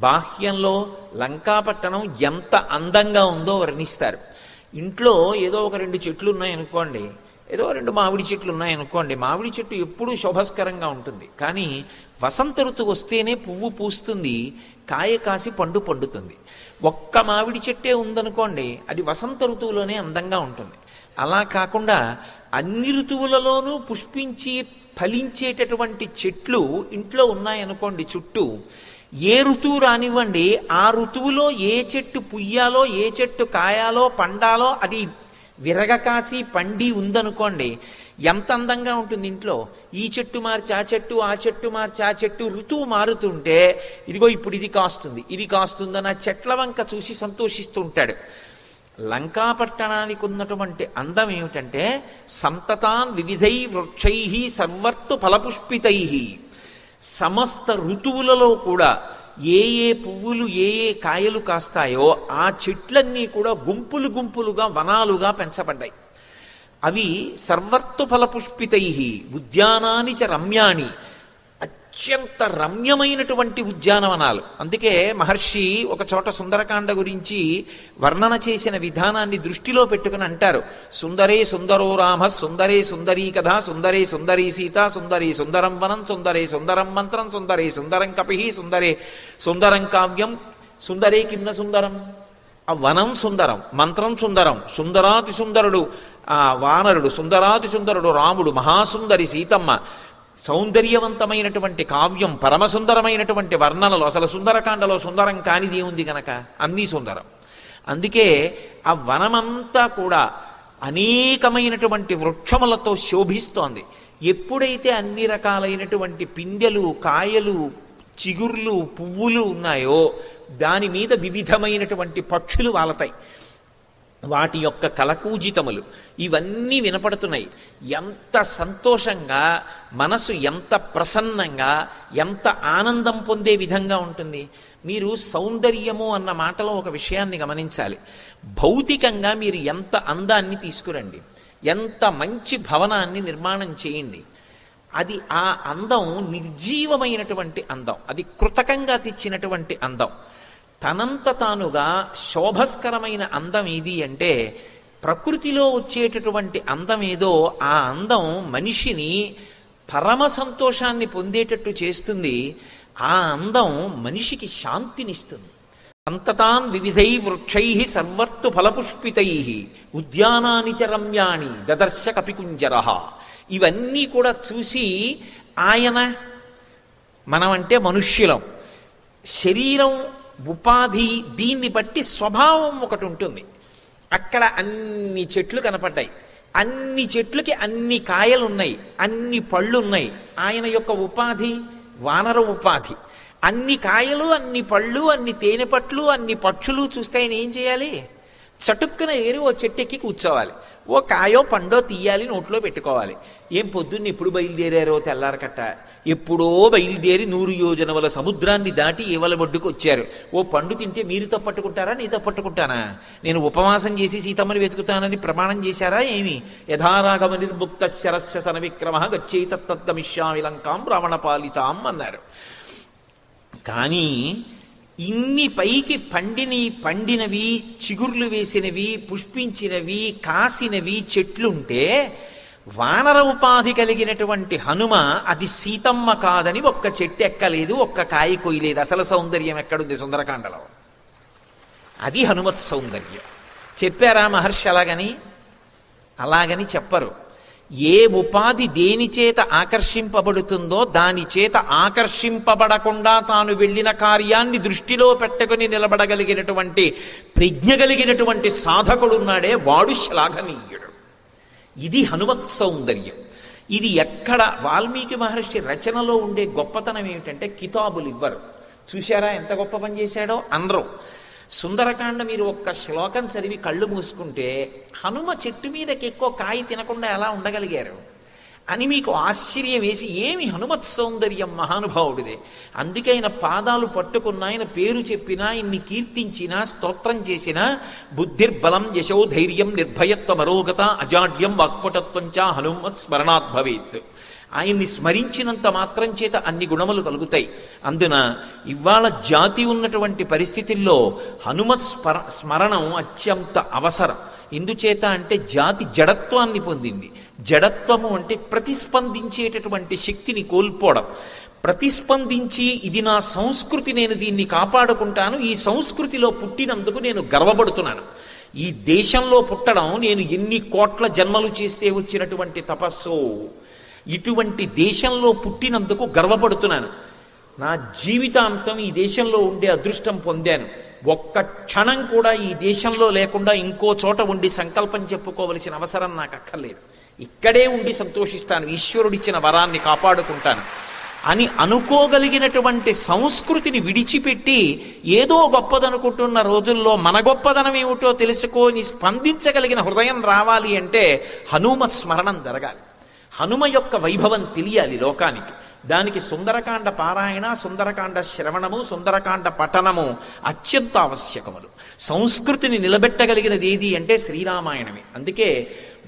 బాహ్యంలో లంకాపట్టణం ఎంత అందంగా ఉందో వర్ణిస్తారు. ఇంట్లో ఏదో ఒక 2 చెట్లు ఉన్నాయనుకోండి, ఏదో 2 మామిడి చెట్లు ఉన్నాయనుకోండి, మామిడి చెట్టు ఎప్పుడూ శోభస్కరంగా ఉంటుంది. కానీ వసంత ఋతువు వస్తేనే పువ్వు పూస్తుంది, కాయ కాసి పండు పండుతుంది. ఒక్క మామిడి చెట్టే ఉందనుకోండి, అది వసంత ఋతువులోనే అందంగా ఉంటుంది. అలా కాకుండా అన్ని ఋతువులలోనూ పుష్పించి ఫలించేటటువంటి చెట్లు ఇంట్లో ఉన్నాయనుకోండి చుట్టూ, ఏ ఋతువు రానివ్వండి, ఆ ఋతువులో ఏ చెట్టు పుయ్యాలో, ఏ చెట్టు కాయాలో, పండాలో అది విరగకాసి పండి ఉందనుకోండి, ఎంత అందంగా ఉంటుంది ఇంట్లో. ఈ చెట్టు మార్చి ఆ చెట్టు, ఆ చెట్టు మార్చి ఆ చెట్టు, ఋతువు మారుతుంటే ఇదిగో ఇప్పుడు ఇది కాస్తుంది, ఇది కాస్తుందని ఆ చెట్ల వంక చూసి సంతోషిస్తూ ఉంటాడు. లంకాపట్టణానికి ఉన్నటువంటి అందం ఏమిటంటే, సంతతాన్ వివిధై వృక్షై సర్వత్తు ఫలపుష్పితై. సమస్త ఋతువులలో కూడా ఏ ఏ పువ్వులు ఏ ఏ కాయలు కాస్తాయో ఆ చెట్లన్నీ కూడా గుంపులు గుంపులుగా వనాలుగా పెంచబడ్డాయి. అవి సర్వత్తు ఫలపుష్పితై ఉద్యానాని చ రమ్యాణి, అత్యంత రమ్యమైనటువంటి ఉద్యానవనాలు. అందుకే మహర్షి ఒక చోట సుందరకాండ గురించి వర్ణన చేసిన విధానాన్ని దృష్టిలో పెట్టుకుని అంటారు, సుందరే సుందరో రామ, సుందరే సుందరీ కథ, సుందరే సుందరీ సీత, సుందరే సుందరం వనం, సుందరే సుందరం మంత్రం, సుందరే సుందరం కపి, సుందరే సుందరం కావ్యం, సుందరే కిమ్న సుందరం. ఆ వనం సుందరం, మంత్రం సుందరం, సుందరాతి సుందరుడు ఆ వానరుడు, సుందరాతి సుందరుడు రాముడు, మహాసుందరి సీతమ్మ, సౌందర్యవంతమైనటువంటి కావ్యం, పరమసుందరమైనటువంటి వర్ణనలు. అసలు సుందరకాండలో సుందరం కానిది ఏముంది గనక అన్నీ సుందరం. అందుకే ఆ వనమంతా కూడా అనేకమైనటువంటి వృక్షములతో శోభిస్తోంది. ఎప్పుడైతే అన్ని రకాలైనటువంటి పిందెలు, కాయలు, చిగుర్లు, పువ్వులు ఉన్నాయో దాని మీద వివిధమైనటువంటి పక్షులు వాలతాయి. వాటి యొక్క కలకూజితములు ఇవన్నీ వినపడుతున్నాయి. ఎంత సంతోషంగా, మనసు ఎంత ప్రసన్నంగా, ఎంత ఆనందం పొందే విధంగా ఉంటుంది. మీరు సౌందర్యము అన్న మాటలో ఒక విషయాన్ని గమనించాలి. భౌతికంగా మీరు ఎంత అందాన్ని తీసుకురండి, ఎంత మంచి భవనాన్ని నిర్మాణం చేయండి, అది ఆ అందం నిర్జీవమైనటువంటి అందం, అది కృతకంగా తెచ్చినటువంటి అందం. తనంత తానుగా శోభస్కరమైన అందం ఏది అంటే ప్రకృతిలో వచ్చేటటువంటి అందం ఏదో ఆ అందం మనిషిని పరమ సంతోషాన్ని పొందేటట్టు చేస్తుంది. ఆ అందం మనిషికి శాంతినిస్తుంది. సంతతాన్ వివిధై వృక్షై సర్వర్తు ఫలపుష్పితై ఉద్యానాని చ రమ్యాణి దదర్శ కపికుంజర. ఇవన్నీ కూడా చూసి ఆయన, మనమంటే మనుష్యులం, శరీరం, ఉపాధి, దీన్ని బట్టి స్వభావం ఒకటి ఉంటుంది. అక్కడ అన్ని చెట్లు కనపడ్డాయి, అన్ని చెట్లకి అన్ని కాయలు ఉన్నాయి, అన్ని పళ్ళు ఉన్నాయి. ఆయన యొక్క ఉపాధి వానర ఉపాధి. అన్ని కాయలు, అన్ని పళ్ళు, అన్ని తేనె పట్లు, అన్ని పక్షులు చూస్తే ఆయన ఏం చేయాలి? చటుక్కున ఏరి ఓ చెట్టెక్కి కూర్చోవాలి, ఓ కాయో పండో తీయాలి, నోట్లో పెట్టుకోవాలి. ఏం పొద్దున్న ఎప్పుడు బయలుదేరారో తెల్లారకట్ట, ఎప్పుడో బయలుదేరి 100 యోజనముల సముద్రాన్ని దాటి ఏవల ఒడ్డుకు వచ్చారు. ఓ పండు తింటే మీరు తప్పట్టుకుంటారా, నీ తప్పట్టుకుంటానా? నేను ఉపవాసం చేసి సీతమ్మని వెతుకుతానని ప్రమాణం చేశారా ఏమి? యథారాగమ నిర్ముక్త శరస్య సన విక్రమ గచ్చైతత్తద్గమిష్యామి లంకాం రావణపాలితాం అన్నారు. కానీ ఇన్ని పైకి పండినవి, చిగుర్లు వేసినవి, పుష్పించినవి, కాసినవి చెట్లుంటే వానర ఉపాధి కలిగినటువంటి హనుమ అది సీతమ్మ కాదని ఒక్క చెట్టు ఎక్కలేదు, ఒక్క కాయ కొయ్యలేదు. అసలు సౌందర్యం ఎక్కడుంది సుందరకాండలో? అది హనుమత్ సౌందర్యం. చెప్పారా మహర్షి అలాగని చెప్పరు. ఏ ఉపాధి దేని చేత ఆకర్షింపబడుతుందో దాని చేత ఆకర్షింపబడకుండా తాను వెళ్ళిన కార్యాన్ని దృష్టిలో పెట్టుకుని నిలబడగలిగినటువంటి ప్రజ్ఞ కలిగినటువంటి సాధకుడున్నాడే వాడు శ్లాఘనీయుడు. ఇది హనుమత్ సౌందర్యం. ఇది ఎక్కడ వాల్మీకి మహర్షి రచనలో ఉండే గొప్పతనం ఏమిటంటే కితాబులు ఇవ్వరు. చూశారా ఎంత గొప్ప పని చేశాడో అనరు. సుందరకాండ మీరు ఒక్క శ్లోకం చదివి కళ్ళు మూసుకుంటే హనుమ చెట్టు మీదకి ఎక్కువ కాయ తినకుండా ఎలా ఉండగలిగారు అని మీకు ఆశ్చర్యం వేసి, ఏమి హనుమత్ సౌందర్యం మహానుభావుడిదే. అందుకే ఆయన పాదాలు పట్టుకున్నా, ఆయన పేరు చెప్పినా, ఇన్ని కీర్తించినా, స్తోత్రం చేసినా బుద్ధిర్బలం యశో ధైర్యం నిర్భయత్వ మరోగత అజాడ్యం వాక్పటత్వం చ హనుమత్ స్మరణాత్ భవేత్. ఆయన్ని స్మరించినంత మాత్రం చేత అన్ని గుణములు కలుగుతాయి. అందున ఇవాళ జాతి ఉన్నటువంటి పరిస్థితుల్లో హనుమత్ స్మరణం అత్యంత అవసరం. ఎందుచేత అంటే జాతి జడత్వాన్ని పొందింది. జడత్వము అంటే ప్రతిస్పందించేటటువంటి శక్తిని కోల్పోవడం. ప్రతిస్పందించి ఇది నా సంస్కృతి, నేను దీన్ని కాపాడుకుంటాను, ఈ సంస్కృతిలో పుట్టినందుకు నేను గర్వపడుతున్నాను, ఈ దేశంలో పుట్టడం నేను ఎన్ని కోట్ల జన్మలు చేస్తే వచ్చినటువంటి తపస్సు, ఇటువంటి దేశంలో పుట్టినందుకు గర్వపడుతున్నాను, నా జీవితాంతం ఈ దేశంలో ఉండే అదృష్టం పొందాను, ఒక్క క్షణం కూడా ఈ దేశంలో లేకుండా ఇంకో చోట ఉండి సంకల్పం చెప్పుకోవలసిన అవసరం నాకు అక్కర్లేదు, ఇక్కడే ఉండి సంతోషిస్తాను, ఈశ్వరుడిచ్చిన వరాన్ని కాపాడుకుంటాను అని అనుకోగలిగినటువంటి సంస్కృతిని విడిచిపెట్టి ఏదో గొప్పదనుకుంటున్న రోజుల్లో మన గొప్పదనం ఏమిటో తెలుసుకొని స్పందించగలిగిన హృదయం రావాలి అంటే హనుమత్ స్మరణం జరగాలి. హనుమ యొక్క వైభవం తెలియాలి లోకానికి. దానికి సుందరకాండ పారాయణ, సుందరకాండ శ్రవణము, సుందరకాండ పఠనము అత్యంత ఆవశ్యకములు. సంస్కృతిని నిలబెట్టగలిగినది ఏది అంటే శ్రీరామాయణమే. అందుకే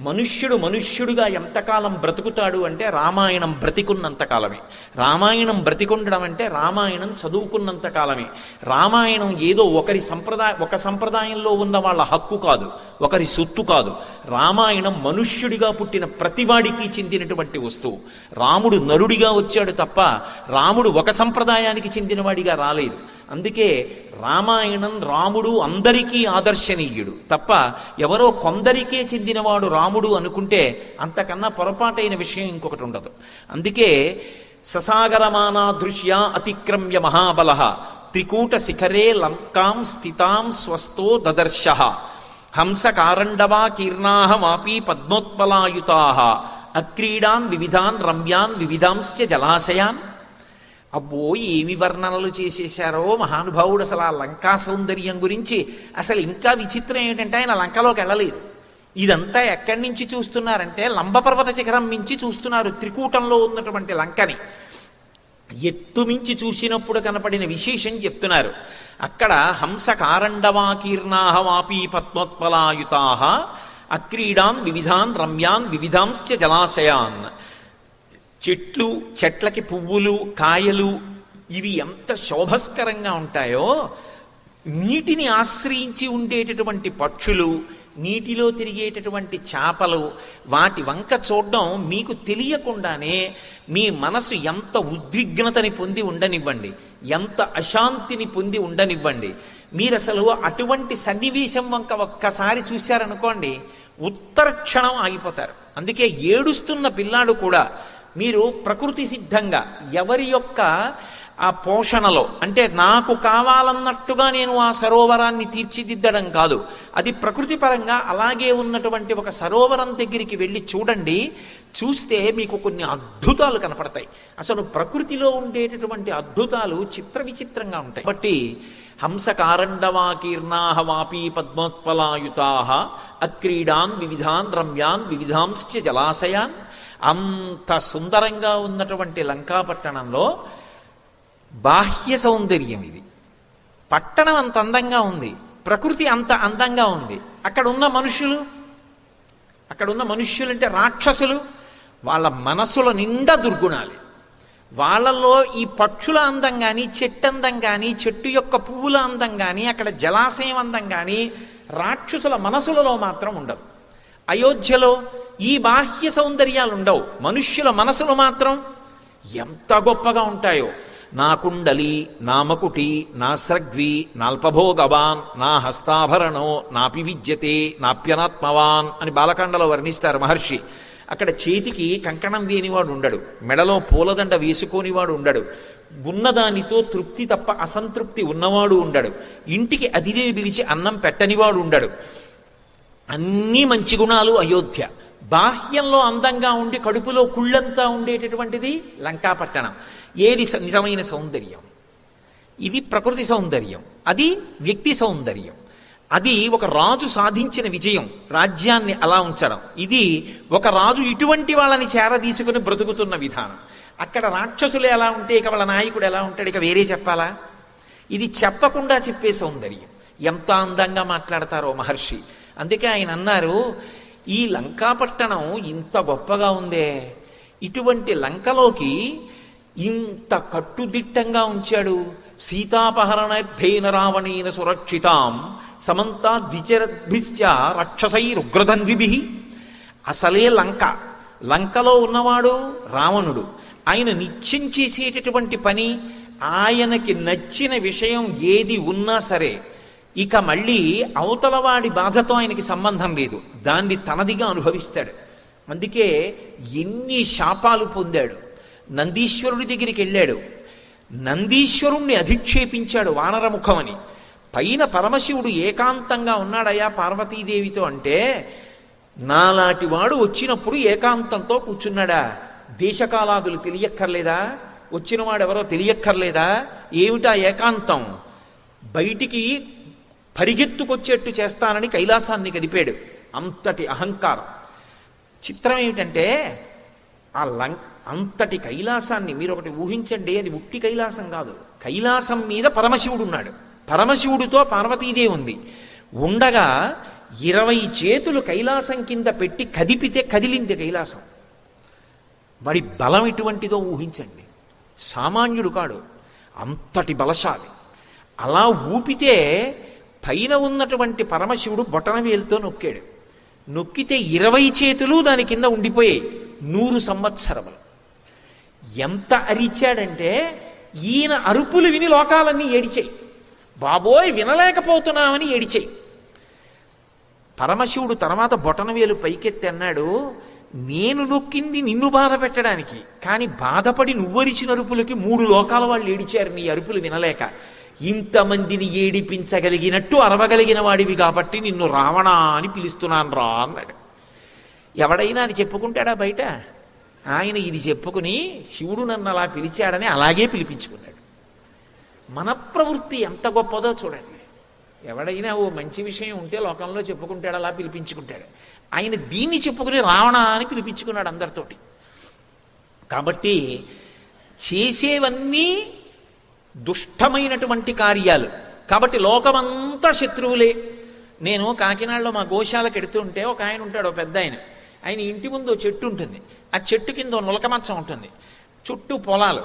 మనుష్యుడుగా ఎంతకాలం బ్రతుకుతాడు అంటే రామాయణం బ్రతికున్నంతకాలమే. రామాయణం బ్రతికుండడం అంటే రామాయణం చదువుకున్నంత కాలమే. రామాయణం ఏదో ఒక సంప్రదాయంలో ఉన్న వాళ్ళ హక్కు కాదు, ఒకరి సొత్తు కాదు. రామాయణం మనుష్యుడిగా పుట్టిన ప్రతివాడికి చెందినటువంటి వస్తువు. రాముడు నరుడిగా వచ్చాడు తప్ప రాముడు ఒక సంప్రదాయానికి చెందినవాడిగా రాలేదు. అందుకే రామాయణం రాముడు అందరికీ ఆదర్శనీయుడు తప్ప ఎవరో కొందరికే చెందినవాడు రాముడు అనుకుంటే అంతకన్నా పొరపాటైన విషయం ఇంకొకటి ఉండదు. అందుకే ససాగరమానాదృశ్య అతిక్రమ్య మహాబల త్రికూట శిఖరే లంకాం స్థితాం స్వస్థో దదర్శ హంసకారండవా కీర్ణాహమాపి పద్మోత్పలాయుతా అక్రీడాన్ వివిధాన్ రమ్యాన్ వివిధాంశ్చ జలాశయాన్. అబ్బో ఏమి వర్ణనలు చేసేశారో మహానుభావుడు అసలు ఆ లంకా సౌందర్యం గురించి. అసలు ఇంకా విచిత్రం ఏంటంటే ఆయన లంకలోకి వెళ్ళలేదు. ఇదంతా ఎక్కడి నుంచి చూస్తున్నారంటే లంబపర్వత శిఖరం మించి చూస్తున్నారు. త్రికూటంలో ఉన్నటువంటి లంకని ఎత్తు మించి చూసినప్పుడు కనపడిన విశేషం చెప్తున్నారు. అక్కడ హంసకారండవాకీర్ణాహవాపీ పద్మోత్పలాయుతా అక్రీడాన్ వివిధాన్ రమ్యాన్ వివిధాంశ్చ జలాశయాన్. చెట్లు, చెట్లకి పువ్వులు, కాయలు ఇవి ఎంత శోభస్కరంగా ఉంటాయో, నీటిని ఆశ్రయించి ఉండేటటువంటి పక్షులు, నీటిలో తిరిగేటటువంటి చేపలు, వాటి వంక చూడడం మీకు తెలియకుండానే మీ మనసు ఎంత ఉద్విగ్నతని పొంది ఉండనివ్వండి, ఎంత అశాంతిని పొంది ఉండనివ్వండి. మీరు అసలు అటువంటి సన్నివేశం వంక ఒక్కసారి చూశారనుకోండి, ఉత్తర క్షణం ఆగిపోతారు. అందుకే ఏడుస్తున్న పిల్లాడు కూడా మీరు ప్రకృతి సిద్ధంగా ఎవరి యొక్క ఆ పోషణలో, అంటే నాకు కావాలన్నట్టుగా నేను ఆ సరోవరాన్ని తీర్చిదిద్దడం కాదు, అది ప్రకృతి పరంగా అలాగే ఉన్నటువంటి ఒక సరోవరం దగ్గరికి వెళ్ళి చూడండి. చూస్తే మీకు కొన్ని అద్భుతాలు కనపడతాయి. అసలు ప్రకృతిలో ఉండేటటువంటి అద్భుతాలు చిత్ర విచిత్రంగా ఉంటాయి. కాబట్టి హంసకారండవాకీర్ణాహవాపీ పద్మోత్పలాయుతా అక్రీడాన్ వివిధాన్ రమ్యాన్ వివిధాంశ్చ జలాశయాన్. అంత సుందరంగా ఉన్నటువంటి లంకాపట్టణంలో బాహ్య సౌందర్యం ఇది. పట్టణం అంత అందంగా ఉంది, ప్రకృతి అంత అందంగా ఉంది. అక్కడున్న మనుష్యులు అంటే రాక్షసులు, వాళ్ళ మనసుల నిండా దుర్గుణాలు. వాళ్ళల్లో ఈ పక్షుల అందం కానీ, చెట్టు అందం కానీ, చెట్టు యొక్క పువ్వుల అందం కానీ, అక్కడ జలాశయం అందం కానీ రాక్షసుల మనసులలో మాత్రం ఉండవు. అయోధ్యలో ఈ బాహ్య సౌందర్యాలు ఉండవు, మనుష్యుల మనసులు మాత్రం ఎంత గొప్పగా ఉంటాయో. నా కుండలి, నా మకుటి, నా స్రగ్వి, నాల్పభోగవాన్, నా హస్తాభరణో, నాపి విద్యతే, నాప్యనాత్మవాన్ అని బాలకాండలో వర్ణిస్తారు మహర్షి. అక్కడ చేతికి కంకణం వేనివాడు ఉండడు, మెడలో పూలదండ వేసుకోనివాడు ఉండడు, ఉన్నదానితో తృప్తి తప్ప అసంతృప్తి ఉన్నవాడు ఉండడు, ఇంటికి అతిథిని పిలిచి అన్నం పెట్టనివాడు ఉండడు. అన్నీ మంచి గుణాలు అయోధ్య. బాహ్యంలో అందంగా ఉండి కడుపులో కుళ్ళంతా ఉండేటటువంటిది లంకాపట్టణం. ఏది నిజమైన సౌందర్యం? ఇది ప్రకృతి సౌందర్యం, అది వ్యక్తి సౌందర్యం. అది ఒక రాజు సాధించిన విజయం, రాజ్యాన్ని అలా ఉంచడం. ఇది ఒక రాజు ఇటువంటి వాళ్ళని చేరదీసుకుని బ్రతుకుతున్న విధానం. అక్కడ రాక్షసులు ఎలా ఉంటే ఇక వాళ్ళ నాయకుడు ఎలా ఉంటాడు, ఇక వేరే చెప్పాలా? ఇది చెప్పకుండా చెప్పే సౌందర్యం. ఎంత అందంగా మాట్లాడతారో మహర్షి. అందుకే ఆయన అన్నారు, ఈ లంకాపట్టణం ఇంత గొప్పగా ఉందే, ఇటువంటి లంకలోకి ఇంత కట్టుదిట్టంగా ఉంచాడు. సీతాపహరణైర్ధేన రావణేన సురక్షితాం సమంతా ద్విచరద్భిశ్చ రక్షసైరుగ్రధన్విభి. అసలే లంకలో ఉన్నవాడు రావణుడు. ఆయన నిత్యం చేసేటటువంటి పని, ఆయనకి నచ్చిన విషయం ఏది ఉన్నా సరే ఇక మళ్ళీ అవతలవాడి బాధతో ఆయనకి సంబంధం లేదు, దాన్ని తనదిగా అనుభవిస్తాడు. అందుకే ఎన్ని శాపాలు పొందాడు. నందీశ్వరుడి దగ్గరికి వెళ్ళాడు, నందీశ్వరుణ్ణి అధిక్షేపించాడు వానరముఖమని. పైన పరమశివుడు ఏకాంతంగా ఉన్నాడయ్యా పార్వతీదేవితో అంటే, నాలాంటి వాడు వచ్చినప్పుడు ఏకాంతంతో కూర్చున్నాడా? దేశకాలాదులు తెలియక్కర్లేదా? వచ్చినవాడెవరో తెలియక్కర్లేదా? ఏమిటా ఏకాంతం? బయటికి పరిగెత్తుకొచ్చేట్టు చేస్తానని కైలాసాన్ని కదిపాడు. అంతటి అహంకారం. చిత్రం ఏమిటంటే అంతటి కైలాసాన్ని మీరు ఒకటి ఊహించండి, అది ఉట్టి కైలాసం కాదు. కైలాసం మీద పరమశివుడు ఉన్నాడు, పరమశివుడితో పార్వతీదేవి ఉంది. ఉండగా 20 చేతులు కైలాసం కింద పెట్టి కదిపితే కదిలింది కైలాసం. వాడి బలం ఎటువంటిదో ఊహించండి. సామాన్యుడు కాడు, అంతటి బలశాలి. అలా ఊపితే పైన ఉన్నటువంటి పరమశివుడు బొటనవేలుతో నొక్కాడు. నొక్కితే 20 చేతులు దాని కింద ఉండిపోయాయి 100 సంవత్సరములు. ఎంత అరిచాడంటే ఈయన అరుపులు విని లోకాలన్నీ ఏడిచాయి. బాబోయ్ వినలేకపోతున్నామని ఏడిచేయి. పరమశివుడు తర్వాత బొటనవేలు పైకెత్తి అన్నాడు, నేను నొక్కింది నిన్ను బాధ పెట్టడానికి, కానీ బాధపడి నువ్వరిచిన అరుపులకి 3 లోకాల వాళ్ళు ఏడిచారు నీ అరుపులు వినలేక. ఇంతమందిని ఏడిపించగలిగినట్టు అరవగలిగిన వాడివి కాబట్టి నిన్ను రావణ అని పిలుస్తున్నాను రా అన్నాడు. ఎవడైనా అది చెప్పుకుంటాడా బయట? ఆయన ఇది చెప్పుకుని శివుడు నన్ను అలా పిలిచాడని అలాగే పిలిపించుకున్నాడు. మన ప్రవృత్తి ఎంత గొప్పదో చూడండి. ఎవడైనా ఓ మంచి విషయం ఉంటే లోకంలో చెప్పుకుంటాడు, అలా పిలిపించుకుంటాడు. ఆయన దీన్ని చెప్పుకుని రావణ అని పిలిపించుకున్నాడు అందరితోటి. కాబట్టి చేసేవన్నీ దుష్టమైనటువంటి కార్యాలు. కాబట్టి లోకమంతా శత్రువులే. నేను కాకినాడలో మా గోశాలకు ఎడుతుంటే ఒక ఆయన ఉంటాడు, పెద్ద ఆయన ఇంటి ముందు చెట్టు ఉంటుంది. ఆ చెట్టు కింద నులక మంచం ఉంటుంది, చుట్టూ పొలాలు.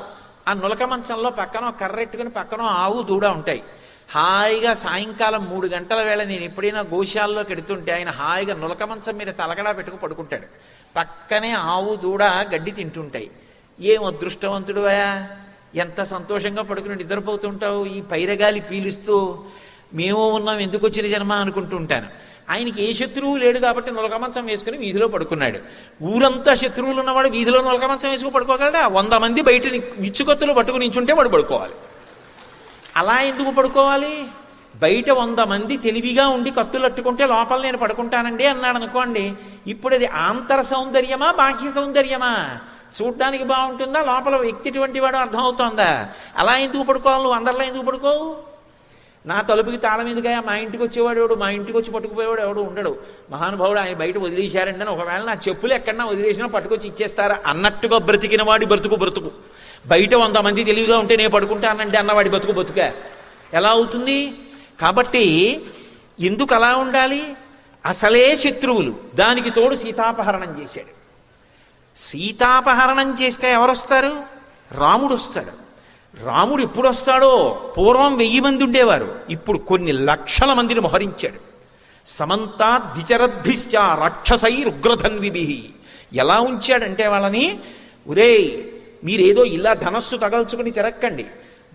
ఆ నులక మంచంలో పక్కన కర్రెట్టుకుని పక్కన ఆవు దూడ ఉంటాయి. హాయిగా సాయంకాలం 3 గంటల వేళ నేను ఎప్పుడైనా గోశాలలోకి ఎడుతుంటే ఆయన హాయిగా నులక మంచం మీద తలగడా పెట్టుకు పడుకుంటాడు. పక్కనే ఆవు దూడ గడ్డి తింటుంటాయి. ఏం అదృష్టవంతుడువా, ఎంత సంతోషంగా పడుకుని నిద్రపోతుంటావు ఈ పైరగాలి పీలుస్తూ. మేము ఉన్నాం, ఎందుకు వచ్చిన జన్మ అనుకుంటూ ఉంటాను. ఆయనకి ఏ శత్రువు లేడు కాబట్టి నులక మంచం వేసుకుని వీధిలో పడుకున్నాడు. ఊరంతా శత్రువులు ఉన్నవాడు వీధిలో నులక మంచం వేసుకుని పడుకోగలడా? 100 మంది బయట విచ్చుకొత్తులు పట్టుకుని నించుంటే వాడు పడుకోవాలి. అలా ఎందుకు పడుకోవాలి? బయట 100 మంది తెలివిగా ఉండి కత్తులు అట్టుకుంటే లోపల నేను పడుకుంటానండి అన్నాడు అనుకోండి. ఇప్పుడు అది ఆంతర సౌందర్యమా బాహ్య సౌందర్యమా? చూడ్డానికి బాగుంటుందా, లోపల వ్యక్తి ఎటువంటి వాడు అర్థమవుతోందా? అలా ఎందుకు పడుకోవాలి? నువ్వు అందరిలో ఎందుకు పడుకోవు? నా తలుపుకి తాళం ఎందుకయా? మా ఇంటికి వచ్చేవాడు ఎవడు, మా ఇంటికి వచ్చి పట్టుకుపోయేవాడు ఎవడు ఉండడు. మహానుభావుడు ఆయన బయట వదిలేశారండి అని, ఒకవేళ నా చెప్పులు ఎక్కడన్నా వదిలేసినా పట్టుకొచ్చి ఇచ్చేస్తారా అన్నట్టుగా బ్రతికిన వాడి బ్రతుకు. బయట 100 మంది తెలివిగా ఉంటే నేను పడుకుంటానండి అన్నవాడి బతుక ఎలా అవుతుంది? కాబట్టి ఎందుకు అలా ఉండాలి? అసలే శత్రువులు, దానికి తోడు సీతాపహరణం చేశాడు. సీతాపహరణం చేస్తే ఎవరొస్తారు? రాముడు వస్తాడు. రాముడు ఎప్పుడు వస్తాడో? పూర్వం 1000 మంది ఉండేవారు, ఇప్పుడు కొన్ని లక్షల మందిని మోహరించాడు. సమంతాద్విచరద్భిశ్చ రాక్షసైరుగ్రధన్విభి. ఎలా ఉంచాడంటే వాళ్ళని, ఒరేయ్ మీరేదో ఇలా ధనస్సు తగల్చుకుని తిరక్కండి,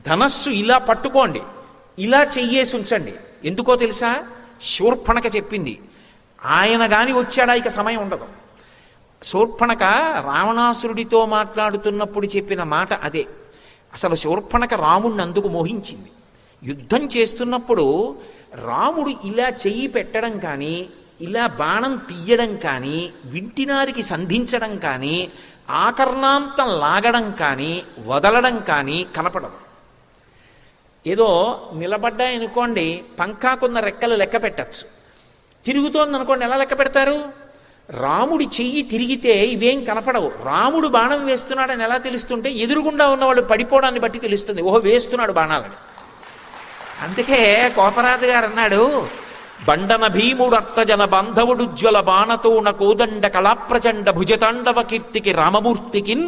ధనస్సు ఇలా పట్టుకోండి, ఇలా చెయ్యేసి ఉంచండి. ఎందుకో తెలుసా? శూర్పణక చెప్పింది. ఆయన గాని వచ్చాడా ఇక సమయం ఉండదు. శూర్పణక రావణాసురుడితో మాట్లాడుతున్నప్పుడు చెప్పిన మాట అదే. అసలు శూర్పణక రాముడిని అందుకు మోహించింది. యుద్ధం చేస్తున్నప్పుడు రాముడు ఇలా చెయ్యి పెట్టడం కానీ, ఇలా బాణం తీయడం కానీ, వింటినారికి సంధించడం కానీ, ఆకర్ణాంతం లాగడం కానీ, వదలడం కానీ కనపడదు. ఏదో నిలబడ్డాయనుకోండి, పంకాకున్న రెక్కలు లెక్క పెట్టచ్చు. తిరుగుతోందనుకోండి, ఎలా లెక్క పెడతారు? రాముడి చెయ్యి తిరిగితే ఇవేం కనపడవు. రాముడు బాణం వేస్తున్నాడని ఎలా తెలుస్తుంటే ఎదురుగుండా ఉన్నవాడు పడిపోవడాన్ని బట్టి తెలుస్తుంది, ఓహో వేస్తున్నాడు బాణాలని. అందుకే కోపరాజు గారు అన్నాడు, బండన భీముడు అర్థజన బాంధవుడుజ్వల బాణతోణ కోదండ కళాప్రచండ భుజతాండవ కీర్తికి రామమూర్తికిన్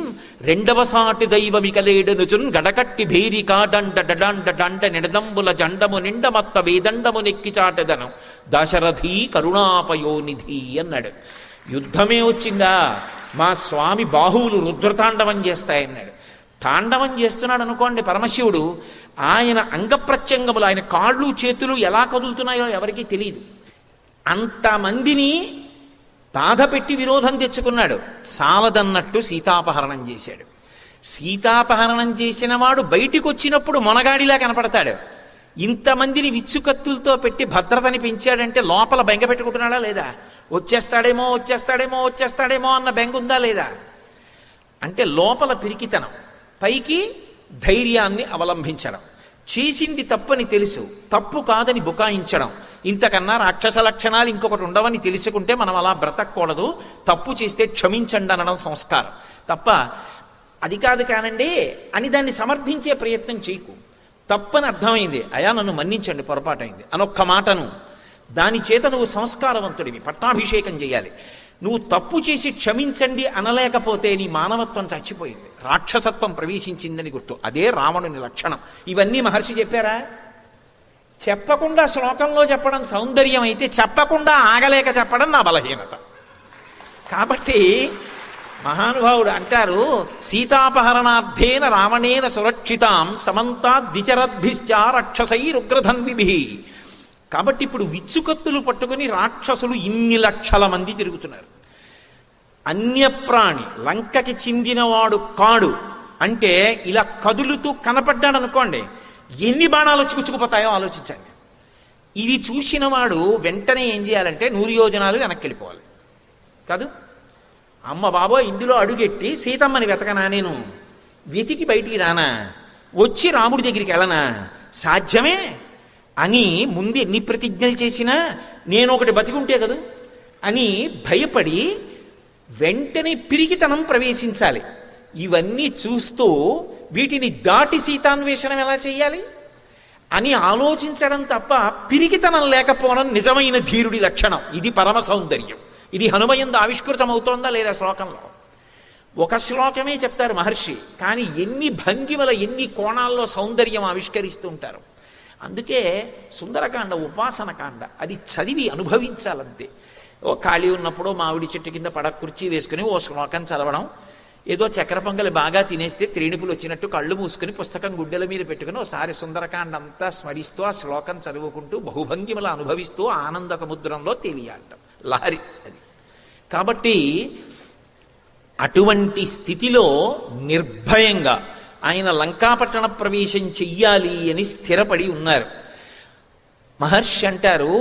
రెండవ సాటి దైవమికలేడనుచున్ గడకట్టి భేరికా దండ డడాండ దండ నిడదంబుల జండము నిండమత్త వేదండము నెక్కి చాటెదను దశరథి కరుణాపయోనిధి అన్నాడు. యుద్ధమే వచ్చిందా, మా స్వామి బాహువులు రుద్రతాండవం చేస్తాయన్నాడు. తాండవం చేస్తున్నాడు అనుకోండి పరమశివుడు, ఆయన అంగప్రత్యంగములు, ఆయన కాళ్ళు చేతులు ఎలా కదులుతున్నాయో ఎవరికీ తెలియదు. అంతమందిని బాధ పెట్టి విరోధం తెచ్చుకున్నాడు. చాలదన్నట్టు సీతాపహరణం చేశాడు. సీతాపహరణం చేసిన వాడు బయటికి వచ్చినప్పుడు మొనగాడిలా కనపడతాడు. ఇంతమందిని విచ్చుకత్తులతో పెట్టి భద్రతని పెంచాడంటే లోపల బెంగ పెట్టుకుంటున్నాడా లేదా? వచ్చేస్తాడేమో అన్న బెంగ ఉందా లేదా? అంటే లోపల పిరికితనం, పైకి ధైర్యాన్ని అవలంబించడం. చేసింది తప్పని తెలుసు, తప్పు కాదని బుకాయించడం. ఇంతకన్నా రాక్షస లక్షణాలు ఇంకొకటి ఉండవని తెలుసుకుంటే మనం అలా బ్రతకూడదు. తప్పు చేస్తే క్షమించండి అనడం సంస్కారం తప్ప, అది కాదు కానండి అని దాన్ని సమర్థించే ప్రయత్నం చేయకు. తప్పని అర్థమైంది, అయా నన్ను మన్నించండి పొరపాటైంది అనొక్క మాటను, దాని చేత నువ్వు సంస్కారవంతుడివి, పట్టాభిషేకం చేయాలి. నువ్వు తప్పు చేసి క్షమించండి అనలేకపోతే నీ మానవత్వం చచ్చిపోయింది, రాక్షసత్వం ప్రవేశించిందని గుర్తు. అదే రావణుని లక్షణం. ఇవన్నీ మహర్షి చెప్పారా? చెప్పకుండా శ్లోకంలో చెప్పడం సౌందర్యం అయితే, చెప్పకుండా ఆగలేక చెప్పడం నా బలహీనత. కాబట్టి మహానుభావుడు అంటారు, సీతాపహరణార్థేన రావణేన సురక్షితాం సమంతాద్విచరద్భిశ్చ రాక్షసైరుగ్రధన్విభి. కాబట్టి ఇప్పుడు విచ్చుకత్తులు పట్టుకుని రాక్షసులు ఇన్ని లక్షల మంది తిరుగుతున్నారు. అన్యప్రాణి, లంకకి చెందినవాడు కాడు అంటే ఇలా కదులుతూ కనపడ్డాడు అనుకోండి, ఎన్ని బాణాలు వచ్చి గుచ్చుకుపోతాయో ఆలోచించండి. ఇది చూసిన వాడు వెంటనే ఏం చేయాలంటే 100 యోజనాలు వెనక్కి వెళ్ళిపోవాలి కాదు. అమ్మ బాబో ఇందులో అడుగెట్టి సీతమ్మని వెతకనా, నేను వెతికి బయటికి రానా, వచ్చి రాముడి దగ్గరికి వెళ్ళనా, సాధ్యమే అని ముందు ఎన్ని ప్రతిజ్ఞలు చేసినా నేను ఒకటి బతికుంటే కదూ అని భయపడి వెంటనే పిరికితనం ప్రవేశించాలి. ఇవన్నీ చూస్తూ వీటిని దాటి సీతాన్వేషణం ఎలా చేయాలి అని ఆలోచించడం తప్ప పిరికితనం లేకపోవడం నిజమైన ధీరుడి లక్షణం. ఇది పరమ సౌందర్యం. ఇది హనుమయందు ఆవిష్కృతమవుతోందా లేదా శ్లోకంలో? ఒక శ్లోకమే చెప్తారు మహర్షి, కానీ ఎన్ని భంగిమల ఎన్ని కోణాల్లో సౌందర్యం ఆవిష్కరిస్తూ ఉంటారు. అందుకే సుందరకాండ ఉపాసనకాండ, అది చదివి అనుభవించాలంతే. ఓ ఖాళీ ఉన్నప్పుడు మామిడి చెట్టు కింద కుర్చీ వేసుకుని ఓ శ్లోకం చదవడం, ఏదో చక్కెర పొంగలి బాగా తినేస్తే త్రేణుపులు వచ్చినట్టు కళ్ళు మూసుకుని పుస్తకం గుడ్డెల మీద పెట్టుకుని ఒకసారి సుందరకాండ అంతా స్మరిస్తూ ఆ శ్లోకం చదువుకుంటూ బహుభంగిమల అనుభవిస్తూ ఆనంద సముద్రంలో తేలియాడటం లహరి అది. కాబట్టి అటువంటి స్థితిలో నిర్భయంగా ఆయన లంకాపట్టణ ప్రవేశం చెయ్యాలి అని స్థిరపడి ఉన్నారు. మహర్షి అంటారు,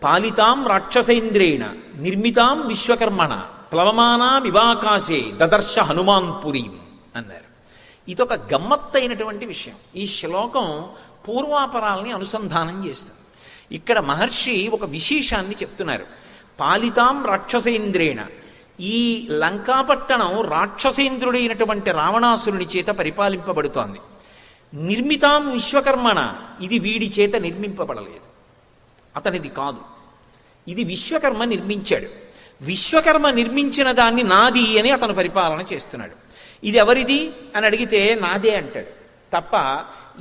పాలితాం రాక్షసేంద్రేణ నిర్మితాం విశ్వకర్మణ ప్లవమానా వివాకాశే దదర్శ హనుమాన్ పురీం అన్నారు. ఇదొక గమ్మత్తైనటువంటి విషయం. ఈ శ్లోకం పూర్వాపరాల్ని అనుసంధానం చేస్తుంది. ఇక్కడ మహర్షి ఒక విశేషాన్ని చెప్తున్నారు. పాలితాం రాక్షసేంద్రేణ, ఈ లంకాపట్టణం రాక్షసేంద్రుడైనటువంటి రావణాసురుని చేత పరిపాలింపబడుతోంది. నిర్మితాం విశ్వకర్మణ, ఇది వీడి చేత నిర్మింపబడలేదు, అతనిది కాదు, ఇది విశ్వకర్మ నిర్మించాడు. విశ్వకర్మ నిర్మించిన దాన్ని నాది అని అతను పరిపాలన చేస్తున్నాడు. ఇది ఎవరిది అని అడిగితే నాదే అంటాడు తప్ప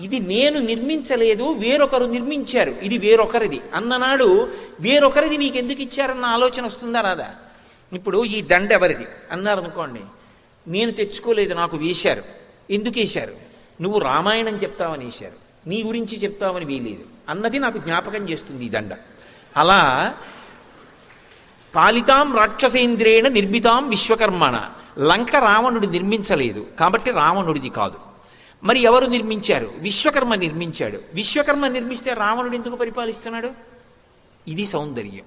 ఇది నేను నిర్మించలేదు, వేరొకరు నిర్మించారు, ఇది వేరొకరిది అన్ననాడు వేరొకరిది నీకెందుకు ఇచ్చారన్న ఆలోచన వస్తుందా రాదా? ఇప్పుడు ఈ దండ ఎవరిది అన్నారనుకోండి, నేను తెచ్చుకోలేదు, నాకు వేశారు. ఎందుకు వేశారు? నువ్వు రామాయణం చెప్తావని వేశారు, నీ గురించి చెప్తావని వేయలేదు అన్నది నాకు జ్ఞాపకం చేస్తుంది ఈ దండ. అలా పాలితాం రాక్షసేంద్రేణ నిర్మితాం విశ్వకర్మణ, లంక రావణుడు నిర్మించలేదు కాబట్టి రావణుడిది కాదు. మరి ఎవరు నిర్మించారు? విశ్వకర్మ నిర్మించాడు. విశ్వకర్మ నిర్మిస్తే రావణుడు ఎందుకు పరిపాలిస్తున్నాడు? ఇది సౌందర్యం.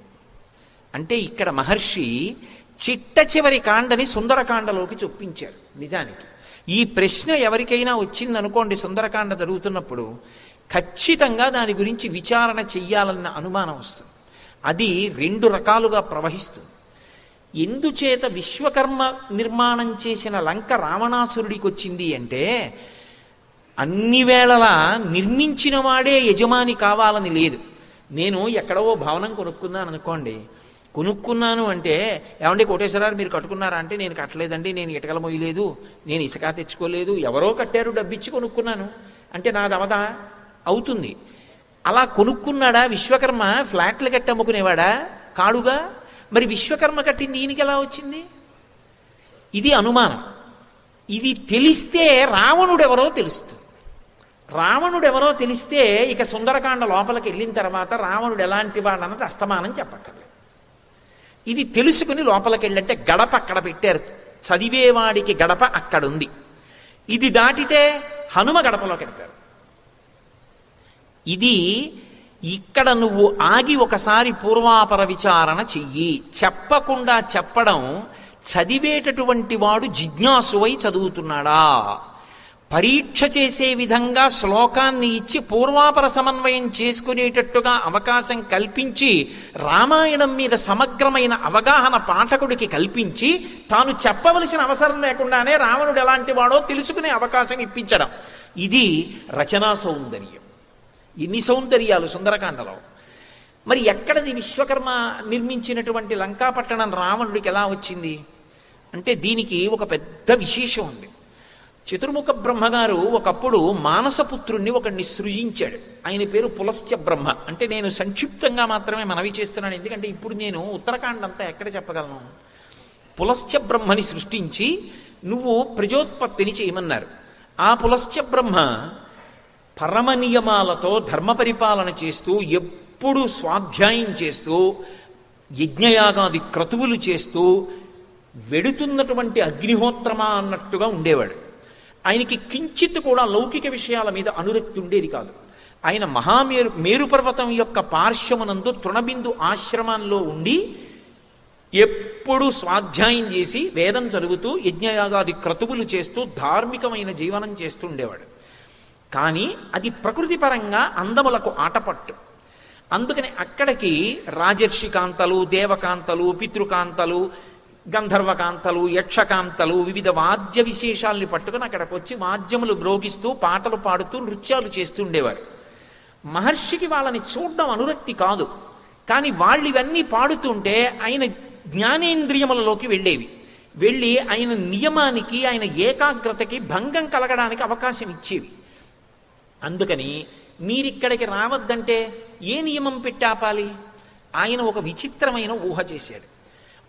అంటే ఇక్కడ మహర్షి చిట్ట చివరి కాండని సుందరకాండలోకి చొప్పించారు. నిజానికి ఈ ప్రశ్న ఎవరికైనా వచ్చిందనుకోండి సుందరకాండ జరుగుతున్నప్పుడు, ఖచ్చితంగా దాని గురించి విచారణ చెయ్యాలన్న అనుమానం వస్తుంది. అది 2 రకాలుగా ప్రవహిస్తుంది. ఎందుచేత విశ్వకర్మ నిర్మాణం చేసిన లంక రావణాసురుడికి వచ్చింది అంటే, అన్ని వేళలా నిర్మించిన వాడే యజమాని కావాలని లేదు. నేను ఎక్కడో భవనం కొనుక్కున్నాను అనుకోండి, కొనుక్కున్నాను అంటే ఏమంటే కోటేశ్వరారు మీరు కట్టుకున్నారా అంటే, నేను కట్టలేదండి, నేను ఇటకల మొయ్యలేదు, నేను ఇసుక తెచ్చుకోలేదు, ఎవరో కట్టారు డబ్బిచ్చి కొనుక్కున్నాను అంటే నాది అవదా? అవుతుంది. అలా కొనుక్కున్నాడా విశ్వకర్మ? ఫ్లాట్లు కట్టి అమ్ముకునేవాడా? కాడుగా. మరి విశ్వకర్మ కట్టింది ఈయనకి ఎలా వచ్చింది? ఇది అనుమానం. ఇది తెలిస్తే రావణుడెవరో తెలుస్తుంది. రావణుడెవరో తెలిస్తే ఇక సుందరకాండ లోపలికి వెళ్ళిన తర్వాత రావణుడు ఎలాంటి వాడన్నది అస్తమానం చెప్పక్కర్లేదు. ఇది తెలుసుకుని లోపలికి వెళ్ళంటే గడప అక్కడ పెట్టారు, చదివేవాడికి గడప అక్కడుంది. ఇది దాటితే హనుమ గడపలోకి వెళ్తారు. ఇది ఇక్కడ నువ్వు ఆగి ఒకసారి పూర్వాపర విచారణ చెయ్యి. చెప్పకుండా చెప్పడం, చదివేటటువంటి వాడు జిజ్ఞాసువై చదువుతున్నాడా, పరీక్ష చేసే విధంగా శ్లోకాన్ని ఇచ్చి పూర్వాపర సమన్వయం చేసుకునేటట్టుగా అవకాశం కల్పించి, రామాయణం మీద సమగ్రమైన అవగాహన పాఠకుడికి కల్పించి, తాను చెప్పవలసిన అవసరం లేకుండానే రావణుడు ఎలాంటి వాడో తెలుసుకునే అవకాశం ఇప్పించడం, ఇది రచనా సౌందర్యం. ఇన్ని సౌందర్యాలు సుందరకాండలో. మరి ఎక్కడది విశ్వకర్మ నిర్మించినటువంటి లంకాపట్టణం రావణుడికి ఎలా వచ్చింది అంటే, దీనికి ఒక పెద్ద విశేషం ఉంది. చతుర్ముఖ బ్రహ్మగారు ఒకప్పుడు మానసపుత్రుణ్ణి ఒకడిని సృజించాడు. ఆయన పేరు పులస్త్య బ్రహ్మ. అంటే నేను సంక్షిప్తంగా మాత్రమే మనవి చేస్తున్నాను, ఎందుకంటే ఇప్పుడు నేను ఉత్తరాఖండ్ అంతా ఎక్కడ చెప్పగలను. పులశ్చ బ్రహ్మని సృష్టించి నువ్వు ప్రజోత్పత్తిని చేయమన్నారు. ఆ పులశ్చ బ్రహ్మ పరమ నియమాలతో ధర్మ పరిపాలన చేస్తూ ఎప్పుడు స్వాధ్యాయం చేస్తూ యజ్ఞయాగాది క్రతువులు చేస్తూ వెడుతున్నటువంటి అగ్నిహోత్రమా అన్నట్టుగా ఉండేవాడు. ఆయనకి కించిత్ కూడా లౌకిక విషయాల మీద అనురక్తి ఉండేది కాదు. ఆయన మేరుపర్వతం యొక్క పార్శ్వమునందు తృణబిందు ఆశ్రమంలో ఉండి ఎప్పుడు స్వాధ్యాయం చేసి వేదం చదువుతూ యజ్ఞయాగాది క్రతువులు చేస్తూ ధార్మికమైన జీవనం చేస్తూ ఉండేవాడు. కానీ అది ప్రకృతి పరంగా అందములకు ఆటపట్టు. అందుకని అక్కడికి రాజర్షి కాంతలు, దేవకాంతలు, పితృకాంతలు, గంధర్వకాంతలు, యక్షకాంతలు వివిధ వాద్య విశేషాల్ని పట్టుకుని అక్కడికి వచ్చి వాద్యములు మ్రోగిస్తూ పాటలు పాడుతూ నృత్యాలు చేస్తూ ఉండేవారు. మహర్షికి వాళ్ళని చూడడం అనురక్తి కాదు, కానీ వాళ్ళు ఇవన్నీ పాడుతుంటే ఆయన జ్ఞానేంద్రియములలోకి వెళ్ళేవి. వెళ్ళి ఆయన నియమానికి, ఆయన ఏకాగ్రతకి భంగం కలగడానికి అవకాశం ఇచ్చేవి. అందుకని మీరిక్కడికి రావద్దంటే ఏ నియమం పెట్టి ఆపాలి? ఆయన ఒక విచిత్రమైన ఊహ చేశాడు.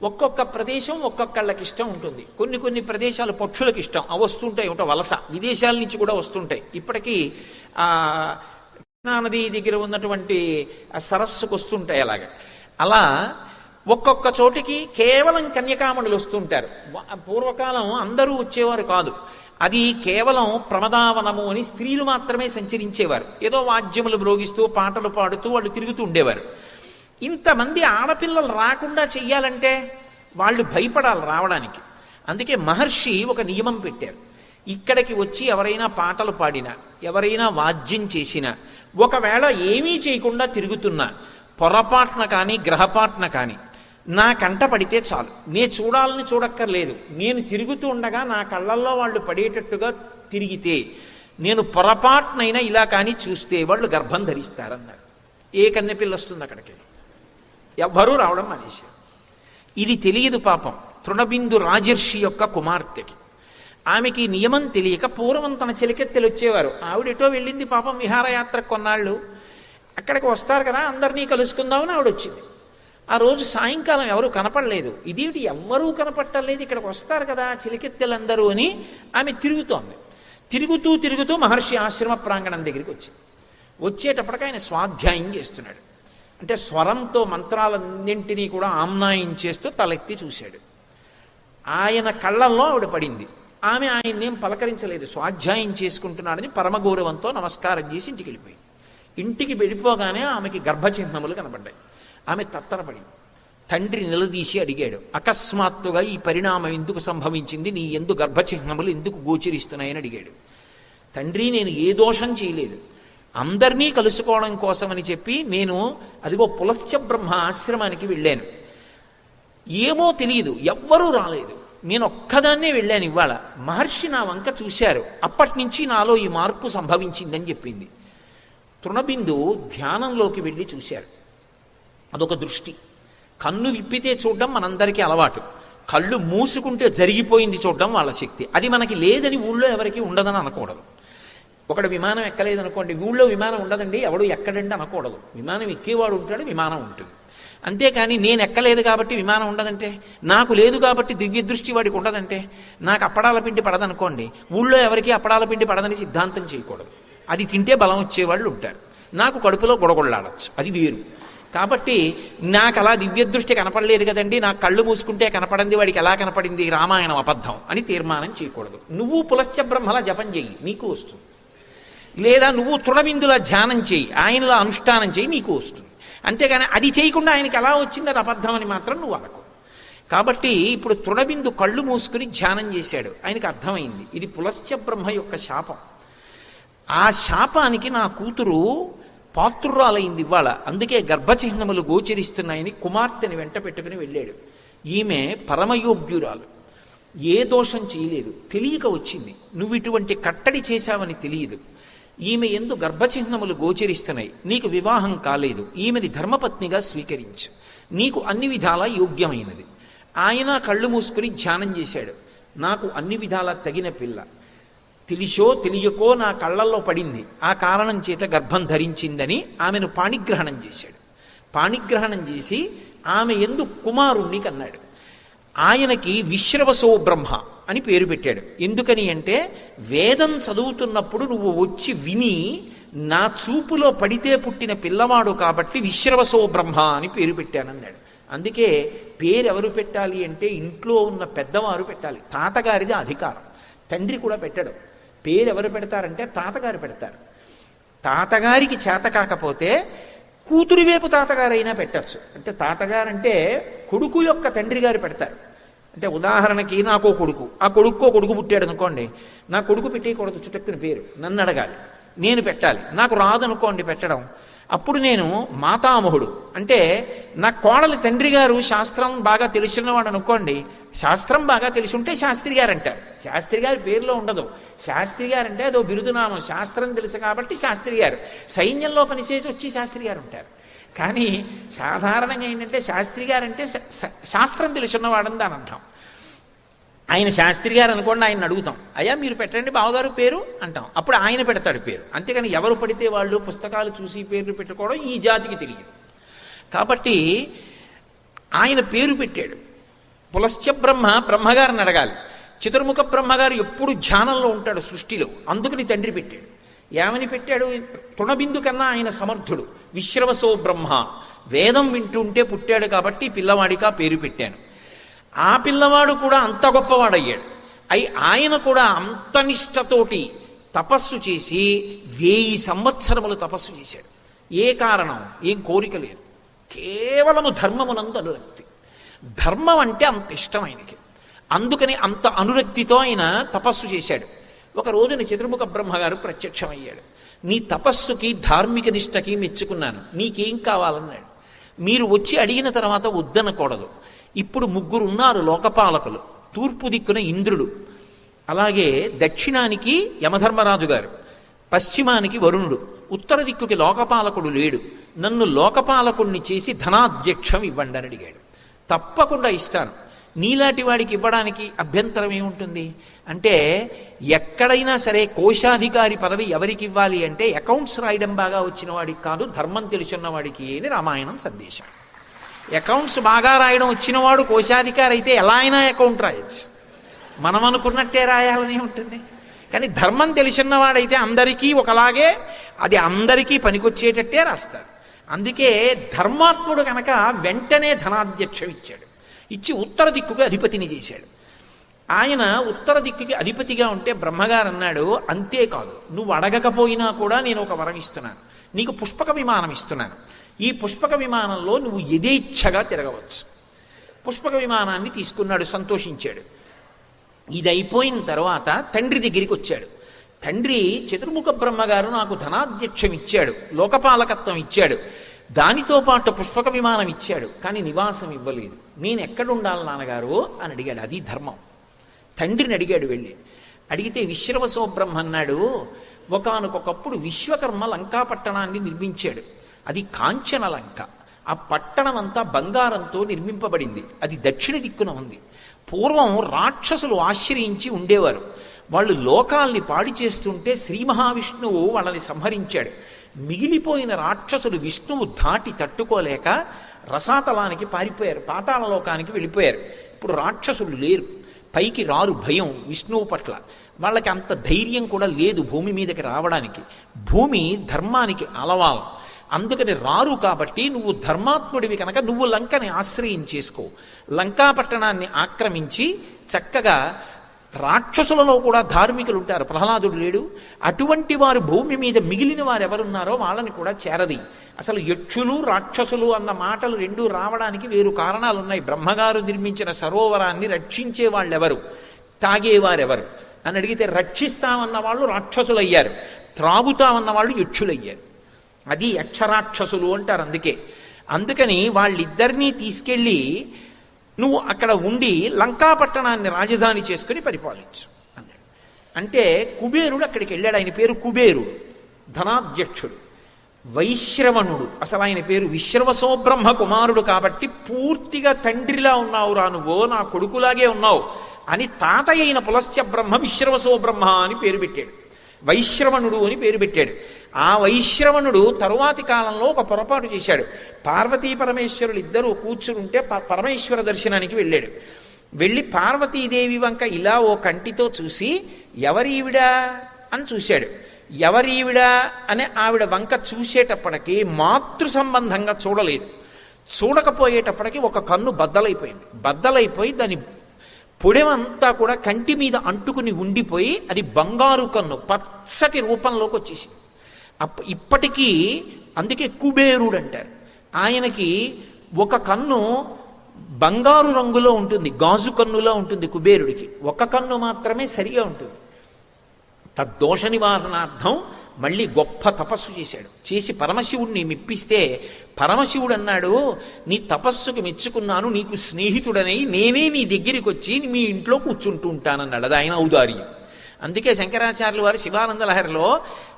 ఒక్కొక్క ప్రదేశం ఒక్కొక్కళ్ళకి ఇష్టం ఉంటుంది. కొన్ని కొన్ని ప్రదేశాలు పక్షులకు ఇష్టం, అవి వస్తుంటాయి, ఒకటి వలస విదేశాల నుంచి కూడా వస్తుంటాయి. ఇప్పటికీ కృష్ణానది దగ్గర ఉన్నటువంటి సరస్సుకు వస్తుంటాయి. అలా ఒక్కొక్క చోటికి కేవలం కన్యకామణులు వస్తుంటారు. పూర్వకాలం అందరూ వచ్చేవారు కాదు. అది కేవలం ప్రమదావనము అని స్త్రీలు మాత్రమే సంచరించేవారు. ఏదో వాద్యములు మ్రోగిస్తూ పాటలు పాడుతూ వాళ్ళు తిరుగుతూ ఉండేవారు. ఇంతమంది ఆడపిల్లలు రాకుండా చెయ్యాలంటే వాళ్ళు భయపడాలి రావడానికి. అందుకే మహర్షి ఒక నియమం పెట్టారు. ఇక్కడికి వచ్చి ఎవరైనా పాటలు పాడినా, ఎవరైనా వాద్యం చేసినా, ఒకవేళ ఏమీ చేయకుండా తిరుగుతున్నా, పొరపాటున కానీ గ్రహపాటున కానీ నా కంట పడితే చాలు, నేను చూడాలని చూడక్కర్లేదు, నేను తిరుగుతూ ఉండగా నా కళ్ళల్లో వాళ్ళు పడేటట్టుగా తిరిగితే, నేను పొరపాటునైనా ఇలా కానీ చూస్తే వాళ్ళు గర్భం ధరిస్తారన్నారు. ఏ కన్నెపిల్ల వస్తుంది అక్కడికి? ఎవ్వరూ రావడం మానేశారు. ఇది తెలియదు పాపం తృణబిందు రాజర్షి యొక్క కుమార్తెకి. ఆమెకి నియమం తెలియక పూర్వం తన చెలికెత్తెలు వచ్చేవారు. ఆవిడెటో వెళ్ళింది పాపం విహారయాత్ర కొన్నాళ్ళు. అక్కడికి వస్తారు కదా, అందరినీ కలుసుకుందామని ఆవిడ వచ్చింది. ఆ రోజు సాయంకాలం ఎవరూ కనపడలేదు. ఇదేమిటి ఎవ్వరూ కనపట్టలేదు, ఇక్కడికి వస్తారు కదా చిలికెత్తెలందరూ అని ఆమె తిరుగుతోంది. తిరుగుతూ తిరుగుతూ మహర్షి ఆశ్రమ ప్రాంగణం దగ్గరికి వచ్చింది. వచ్చేటప్పటికి ఆయన స్వాధ్యాయం చేస్తున్నాడు. అంటే స్వరంతో మంత్రాలన్నింటినీ కూడా ఆమ్నాయం చేస్తూ తలెత్తి చూశాడు. ఆయన కళ్ళల్లో ఆవిడ పడింది. ఆమె ఆయన్నేం పలకరించలేదు, స్వాధ్యాయం చేసుకుంటున్నాడని పరమగౌరవంతో నమస్కారం చేసి ఇంటికి వెళ్ళిపోయింది. ఇంటికి వెళ్ళిపోగానే ఆమెకి గర్భచిహ్నములు కనబడ్డాయి. ఆమె తత్తరపడింది. తండ్రి నిలదీసి అడిగాడు, అకస్మాత్తుగా ఈ పరిణామం ఎందుకు సంభవించింది, నీ ఎందుకు గర్భచిహ్నములు ఎందుకు గోచరిస్తున్నాయని అడిగాడు. తండ్రి, నేను ఏ దోషం చేయలేదు, అందరినీ కలుసుకోవడం కోసమని చెప్పి నేను అదిగో పులశ్చ బ్రహ్మ ఆశ్రమానికి వెళ్ళాను. ఏమో తెలియదు, ఎవ్వరూ రాలేదు, నేను ఒక్కదాన్నే వెళ్ళాను. ఇవాళ మహర్షి నా వంక చూశారు, అప్పటి నుంచి నాలో ఈ మార్పు సంభవించిందని చెప్పింది. తృణబిందు ధ్యానంలోకి వెళ్ళి చూశారు. అదొక దృష్టి. కన్ను విప్పితే చూడడం మనందరికీ అలవాటు, కళ్ళు మూసుకుంటే జరిగిపోయింది చూడడం వాళ్ళ శక్తి. అది మనకి లేదని ఊళ్ళో ఎవరికి ఉండదని అనకూడదు. ఒకడు విమానం ఎక్కలేదనుకోండి, ఊళ్ళో విమానం ఉండదండి ఎవడు ఎక్కడండి అనకూడదు. విమానం ఎక్కేవాడు ఉంటాడు, విమానం ఉంటుంది. అంతేకాని నేను ఎక్కలేదు కాబట్టి విమానం ఉండదంటే, నాకు లేదు కాబట్టి దివ్య దృష్టి వాడికి ఉండదంటే, నాకు అప్పడాల పిండి పడదనుకోండి, ఊళ్ళో ఎవరికి అప్పడాల పిండి పడదని సిద్ధాంతం చేయకూడదు. అది తింటే బలం వచ్చేవాళ్ళు ఉంటారు, నాకు కడుపులో గొడగొళ్ళాడచ్చు, అది వేరు. కాబట్టి నాకు అలా దివ్యదృష్టి కనపడలేదు కదండి, నాకు కళ్ళు మూసుకుంటే కనపడింది, వాడికి ఎలా కనపడింది, రామాయణం అబద్ధం అని తీర్మానం చేయకూడదు. నువ్వు పులశ్చ బ్రహ్మలా జపం చెయ్యి, నీకు వస్తుంది. లేదా నువ్వు తృణబిందులా ధ్యానం చెయ్యి, ఆయనలా అనుష్ఠానం చెయ్యి, నీకు వస్తుంది. అంతేగాని అది చేయకుండా ఆయనకి ఎలా వచ్చింది అది అబద్ధం అని మాత్రం నువ్వు అనకు. కాబట్టి ఇప్పుడు తృణబిందు కళ్ళు మూసుకుని ధ్యానం చేశాడు. ఆయనకు అర్థమైంది ఇది పులశ్చ బ్రహ్మ యొక్క శాపం. ఆ శాపానికి నా కూతురు పాత్రురాలైంది ఇవాళ, అందుకే గర్భచిహ్నములు గోచరిస్తున్నాయని కుమార్తెని వెంట పెట్టుకుని వెళ్ళాడు. ఈమె పరమయోగ్యురాలు, ఏ దోషం చేయలేదు, తెలియక వచ్చింది. నువ్వు ఇటువంటి కట్టడి చేశావని తెలియదు. ఈమె ఎందు గర్భచిహ్నములు గోచరిస్తున్నాయి, నీకు వివాహం కాలేదు, ఈమెని ధర్మపత్నిగా స్వీకరించు, నీకు అన్ని విధాలా యోగ్యమైనది. ఆయన కళ్ళు మూసుకుని ధ్యానం చేశాడు. నాకు అన్ని విధాలా తగిన పిల్ల, తెలిసో తెలియకో నా కళ్ళల్లో పడింది, ఆ కారణం చేత గర్భం ధరించిందని ఆమెను పాణిగ్రహణం చేశాడు. పాణిగ్రహణం చేసి ఆమె ఎందు కుమారుణ్ణి కన్నాడు. ఆయనకి విశ్రవసో బ్రహ్మ అని పేరు పెట్టాడు. ఎందుకని అంటే వేదం చదువుతున్నప్పుడు నువ్వు వచ్చి విని నా చూపులో పడితే పుట్టిన పిల్లవాడు కాబట్టి విశ్రవసో బ్రహ్మ అని పేరు పెట్టానన్నాడు. అందుకే పేరు ఎవరు పెట్టాలి అంటే ఇంట్లో ఉన్న పెద్దవారు పెట్టాలి. తాతగారిది అధికారం, తండ్రి కూడా పెట్టడు. పేరు ఎవరు పెడతారంటే తాతగారు పెడతారు. తాతగారికి చేత కాకపోతే కూతురి వైపు తాతగారైనా పెట్టచ్చు. అంటే తాతగారంటే కొడుకు యొక్క తండ్రి గారు పెడతారు. అంటే ఉదాహరణకి నాకో కొడుకు, ఆ కొడుక్కో కొడుకు పుట్టాడు అనుకోండి, నా కొడుకు పెట్టేయకూడదు చుట్టక్కుని పేరు, నన్ను అడగాలి, నేను పెట్టాలి. నాకు రాదనుకోండి పెట్టడం, అప్పుడు నేను మాతామహుడు అంటే నా కోడలి తండ్రి గారు శాస్త్రం బాగా తెలిసినవాడు అనుకోండి, శాస్త్రం బాగా తెలిసి ఉంటే శాస్త్రి గారు అంటారు. శాస్త్రి గారి పేరులో ఉండదు. శాస్త్రి గారు అంటే అదో బిరుదునామం. శాస్త్రం తెలుసు కాబట్టి శాస్త్రి గారు. సైన్యంలో పనిచేసి వచ్చి శాస్త్రి గారు ఉంటారు. కానీ సాధారణంగా ఏంటంటే శాస్త్రి గారు అంటే శాస్త్రం తెలుసున్నవాడని దాని అర్థం. ఆయన శాస్త్రి గారు అనుకోండి, ఆయన అడుగుతాం, అయ్యా మీరు పెట్టండి బావగారు పేరు అంటాం. అప్పుడు ఆయన పెడతాడు పేరు. అంతేగాని ఎవరు పడితే వాళ్ళు పుస్తకాలు చూసి పేర్లు పెట్టుకోవడం ఈ జాతికి తెలియదు. కాబట్టి ఆయన పేరు పెట్టాడు. పులశ్చ బ్రహ్మ, బ్రహ్మగారిని అడగాలి. చతుర్ముఖ బ్రహ్మగారు ఎప్పుడు ధ్యానంలో ఉంటాడు సృష్టిలో, అందుకని తండ్రి పెట్టాడు. ఏమని పెట్టాడు? తృణబిందు కన్నా ఆయన సమర్థుడు. విశ్రవసో బ్రహ్మ, వేదం వింటుంటే పుట్టాడు కాబట్టి పిల్లవాడికి ఆ పేరు పెట్టాను. ఆ పిల్లవాడు కూడా అంత గొప్పవాడయ్యాడు. ఆయన కూడా అంత నిష్టతోటి తపస్సు చేసి 1000 సంవత్సరములు తపస్సు చేశాడు. ఏ కారణం, ఏం కోరిక లేదు, కేవలము ధర్మమునందు అనురక్తి. ధర్మం అంటే అంత ఇష్టం ఆయనకి. అందుకని అంత అనురక్తితో ఆయన తపస్సు చేశాడు. ఒక రోజున చతుర్ముఖ బ్రహ్మగారు ప్రత్యక్షమయ్యాడు. నీ తపస్సుకి ధార్మిక నిష్టకి మెచ్చుకున్నాను, నీకేం కావాలన్నాడు. మీరు వచ్చి అడిగిన తర్వాత వద్దనకూడదు. ఇప్పుడు 3 ఉన్నారు లోకపాలకులు. తూర్పు దిక్కున ఇంద్రుడు, అలాగే దక్షిణానికి యమధర్మరాజు గారు, పశ్చిమానికి వరుణుడు, ఉత్తర దిక్కుకి లోకపాలకుడు లేడు. నన్ను లోకపాలకుణ్ణి చేసి ధనాధ్యక్షం ఇవ్వండి అని అడిగాడు. తప్పకుండా ఇస్తాను. నీలాంటి వాడికి ఇవ్వడానికి అభ్యంతరం ఏముంటుంది అంటే, ఎక్కడైనా సరే కోశాధికారి పదవి ఎవరికి ఇవ్వాలి అంటే అకౌంట్స్ రాయడం బాగా వచ్చిన వాడికి కాదు, ధర్మం తెలుసున్న వాడికి అని రామాయణం సందేశం. అకౌంట్స్ బాగా రాయడం వచ్చినవాడు కోశాధికారి అయితే ఎలా అయినా అకౌంట్ రాయొచ్చు, మనం అనుకున్నట్టే రాయాలని ఉంటుంది. కానీ ధర్మం తెలిసినవాడైతే అందరికీ ఒకలాగే, అది అందరికీ పనికొచ్చేటట్టే రాస్తాడు. అందుకే ధర్మాత్ముడు కనుక వెంటనే ధనాధ్యక్షం ఇచ్చాడు. ఇచ్చి ఉత్తర దిక్కుకి అధిపతిని చేశాడు. ఆయన ఉత్తర దిక్కుకి అధిపతిగా ఉంటే బ్రహ్మగారు అన్నాడు, అంతేకాదు, నువ్వు అడగకపోయినా కూడా నేను ఒక వరం ఇస్తున్నాను, నీకు పుష్పక విమానం ఇస్తున్నాను. ఈ పుష్పక విమానంలో నువ్వు యథేచ్ఛగా తిరగవచ్చు. పుష్పక విమానాన్ని తీసుకున్నాడు, సంతోషించాడు. ఇది అయిపోయిన తర్వాత తండ్రి దగ్గరికి వచ్చాడు. తండ్రి చతుర్ముఖ బ్రహ్మగారు నాకు ధనాధ్యక్షం ఇచ్చాడు, లోకపాలకత్వం ఇచ్చాడు, దానితో పాటు పుష్పక విమానం ఇచ్చాడు, కానీ నివాసం ఇవ్వలేదు. నేను ఎక్కడుండాలి నాన్నగారు అని అడిగాడు. అది ధర్మం. తండ్రిని అడిగాడు. వెళ్ళి అడిగితే విశ్రవసో బ్రహ్మ అన్నాడు, ఒకానొకప్పుడు విశ్వకర్మ లంకా పట్టణాన్ని నిర్మించాడు. అది కాంచన లంక. ఆ పట్టణం అంతా బంగారంతో నిర్మింపబడింది. అది దక్షిణ దిక్కున ఉంది. పూర్వం రాక్షసులు ఆశ్రయించి ఉండేవారు. వాళ్ళు లోకాల్ని పాడి చేస్తుంటే శ్రీ మహావిష్ణువు వాళ్ళని సంహరించాడు. మిగిలిపోయిన రాక్షసులు విష్ణువు దాటి తట్టుకోలేక రసాతలానికి పారిపోయారు, పాతాళలోకానికి వెళ్ళిపోయారు. ఇప్పుడు రాక్షసులు లేరు, పైకి రారు, భయం విష్ణువు పట్ల. వాళ్ళకి అంత ధైర్యం కూడా లేదు భూమి మీదకి రావడానికి. భూమి ధర్మానికి అలవాలం, అందుకని రారు. కాబట్టి నువ్వు ధర్మాత్ముడివి కనుక నువ్వు లంకని ఆశ్రయించేసుకో. లంకా పట్టణాన్ని ఆక్రమించి చక్కగా, రాక్షసులలో కూడా ధార్మికులు ఉంటారు, ప్రహ్లాదుడు లేడు, అటువంటి వారు భూమి మీద మిగిలిన వారు ఎవరున్నారో వాళ్ళని కూడా చేరది. అసలు యక్షులు రాక్షసులు అన్న మాటలు రెండూ రావడానికి వేరు కారణాలు ఉన్నాయి. బ్రహ్మగారు నిర్మించిన సరోవరాన్ని రక్షించే వాళ్ళెవరు, తాగేవారెవరు అని అడిగితే రక్షిస్తామన్న వాళ్ళు రాక్షసులయ్యారు, త్రాగుతామన్న వాళ్ళు యక్షులయ్యారు. అది యక్షరాక్షసులు అంటారు. అందుకని వాళ్ళిద్దరినీ తీసుకెళ్ళి నువ్వు అక్కడ ఉండి లంకాపట్టణాన్ని రాజధాని చేసుకుని పరిపాలించు అన్నాడు. అంటే కుబేరుడు అక్కడికి వెళ్ళాడు. ఆయన పేరు కుబేరుడు, ధనాధ్యక్షుడు. వైశ్రవణుడు అసలు ఆయన పేరు. విశ్రవసో బ్రహ్మ కుమారుడు కాబట్టి పూర్తిగా తండ్రిలా ఉన్నావురా నువ్వు, నా కొడుకులాగే ఉన్నావు అని తాతయ్య అయిన పులశ్చ బ్రహ్మ విశ్రవసో బ్రహ్మ అని పేరు పెట్టాడు. వైశ్రవణుడు అని పేరు పెట్టాడు. ఆ వైశ్రవణుడు తరువాతి కాలంలో ఒక పొరపాటు చేశాడు. పార్వతీ పరమేశ్వరులు ఇద్దరూ కూర్చుంటే పరమేశ్వర దర్శనానికి వెళ్ళాడు. వెళ్ళి పార్వతీదేవి వంక ఇలా ఓ కంటితో చూసి ఎవరీవిడా అని చూశాడు. ఎవరీవిడా అని ఆవిడ వంక చూసేటప్పటికీ మాతృ సంబంధంగా చూడలేదు. చూడకపోయేటప్పటికి ఒక కన్ను బద్దలైపోయింది. బద్దలైపోయి దాని పొడవంతా కూడా కంటి మీద అంటుకుని ఉండిపోయి అది బంగారు కన్ను పచ్చటి రూపంలోకి వచ్చేసింది. ఇప్పటికీ అందుకే కుబేరుడు అంటారు. ఆయనకి ఒక కన్ను బంగారు రంగులో ఉంటుంది, గాజు కన్నులో ఉంటుంది. కుబేరుడికి ఒక కన్ను మాత్రమే సరిగా ఉంటుంది. తద్దోష నివారణార్థం మళ్ళీ గొప్ప తపస్సు చేశాడు. చేసి పరమశివుడిని మెప్పిస్తే పరమశివుడు అన్నాడు, నీ తపస్సుకు మెచ్చుకున్నాను, నీకు స్నేహితుడనై నేనే నీ దగ్గరికి వచ్చి మీ ఇంట్లో కూర్చుంటూ ఉంటానన్నాడు. అది ఆయన ఔదార్యం. అందుకే శంకరాచార్యులు వారు శివానంద లహరిలో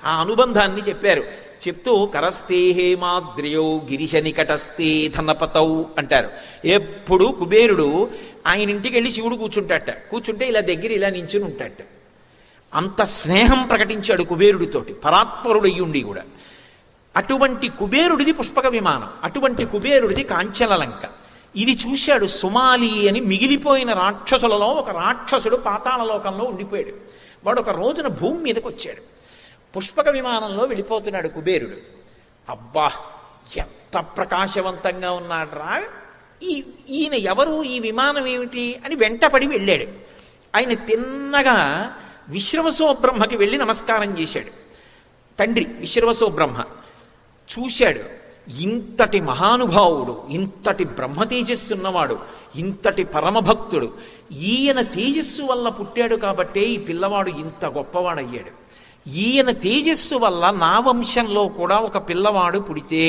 ఆ అనుబంధాన్ని చెప్పారు. చెప్తూ కరస్తే హేమాద్రియౌ గిరిశ నికటస్తే ధనపతౌ అంటారు. ఎప్పుడు కుబేరుడు ఆయన ఇంటికి వెళ్ళి శివుడు కూర్చుంటాట. కూర్చుంటే ఇలా దగ్గర ఇలా నించుని ఉంటాట. అంత స్నేహం ప్రకటించాడు కుబేరుడితోటి, పరాత్పరుడు అయ్యుండి కూడా. అటువంటి కుబేరుడిది పుష్పక విమానం, అటువంటి కుబేరుడిది కాంచలలంక. ఇది చూశాడు సుమాలి అని మిగిలిపోయిన రాక్షసులలో ఒక రాక్షసుడు పాతాళలోకంలో ఉండిపోయాడు. వాడు ఒక రోజున భూమి మీదకి వచ్చాడు. పుష్పక విమానంలో వెళ్ళిపోతున్నాడు కుబేరుడు. అబ్బా ఎంత ప్రకాశవంతంగా ఉన్నాడ్రా, ఈయన ఎవరు, ఈ విమానం ఏమిటి అని వెంటపడి వెళ్ళాడు. ఆయన తిన్నగా విశ్రవసో బ్రహ్మకి వెళ్ళి నమస్కారం చేశాడు. తండ్రి విశ్రవసో బ్రహ్మ చూశాడు. ఇంతటి మహానుభావుడు, ఇంతటి బ్రహ్మ తేజస్సు ఉన్నవాడు, ఇంతటి పరమభక్తుడు, ఈయన తేజస్సు వల్ల పుట్టాడు కాబట్టే ఈ పిల్లవాడు ఇంత గొప్పవాడయ్యాడు. ఈయన తేజస్సు వల్ల నా వంశంలో కూడా ఒక పిల్లవాడు పుడితే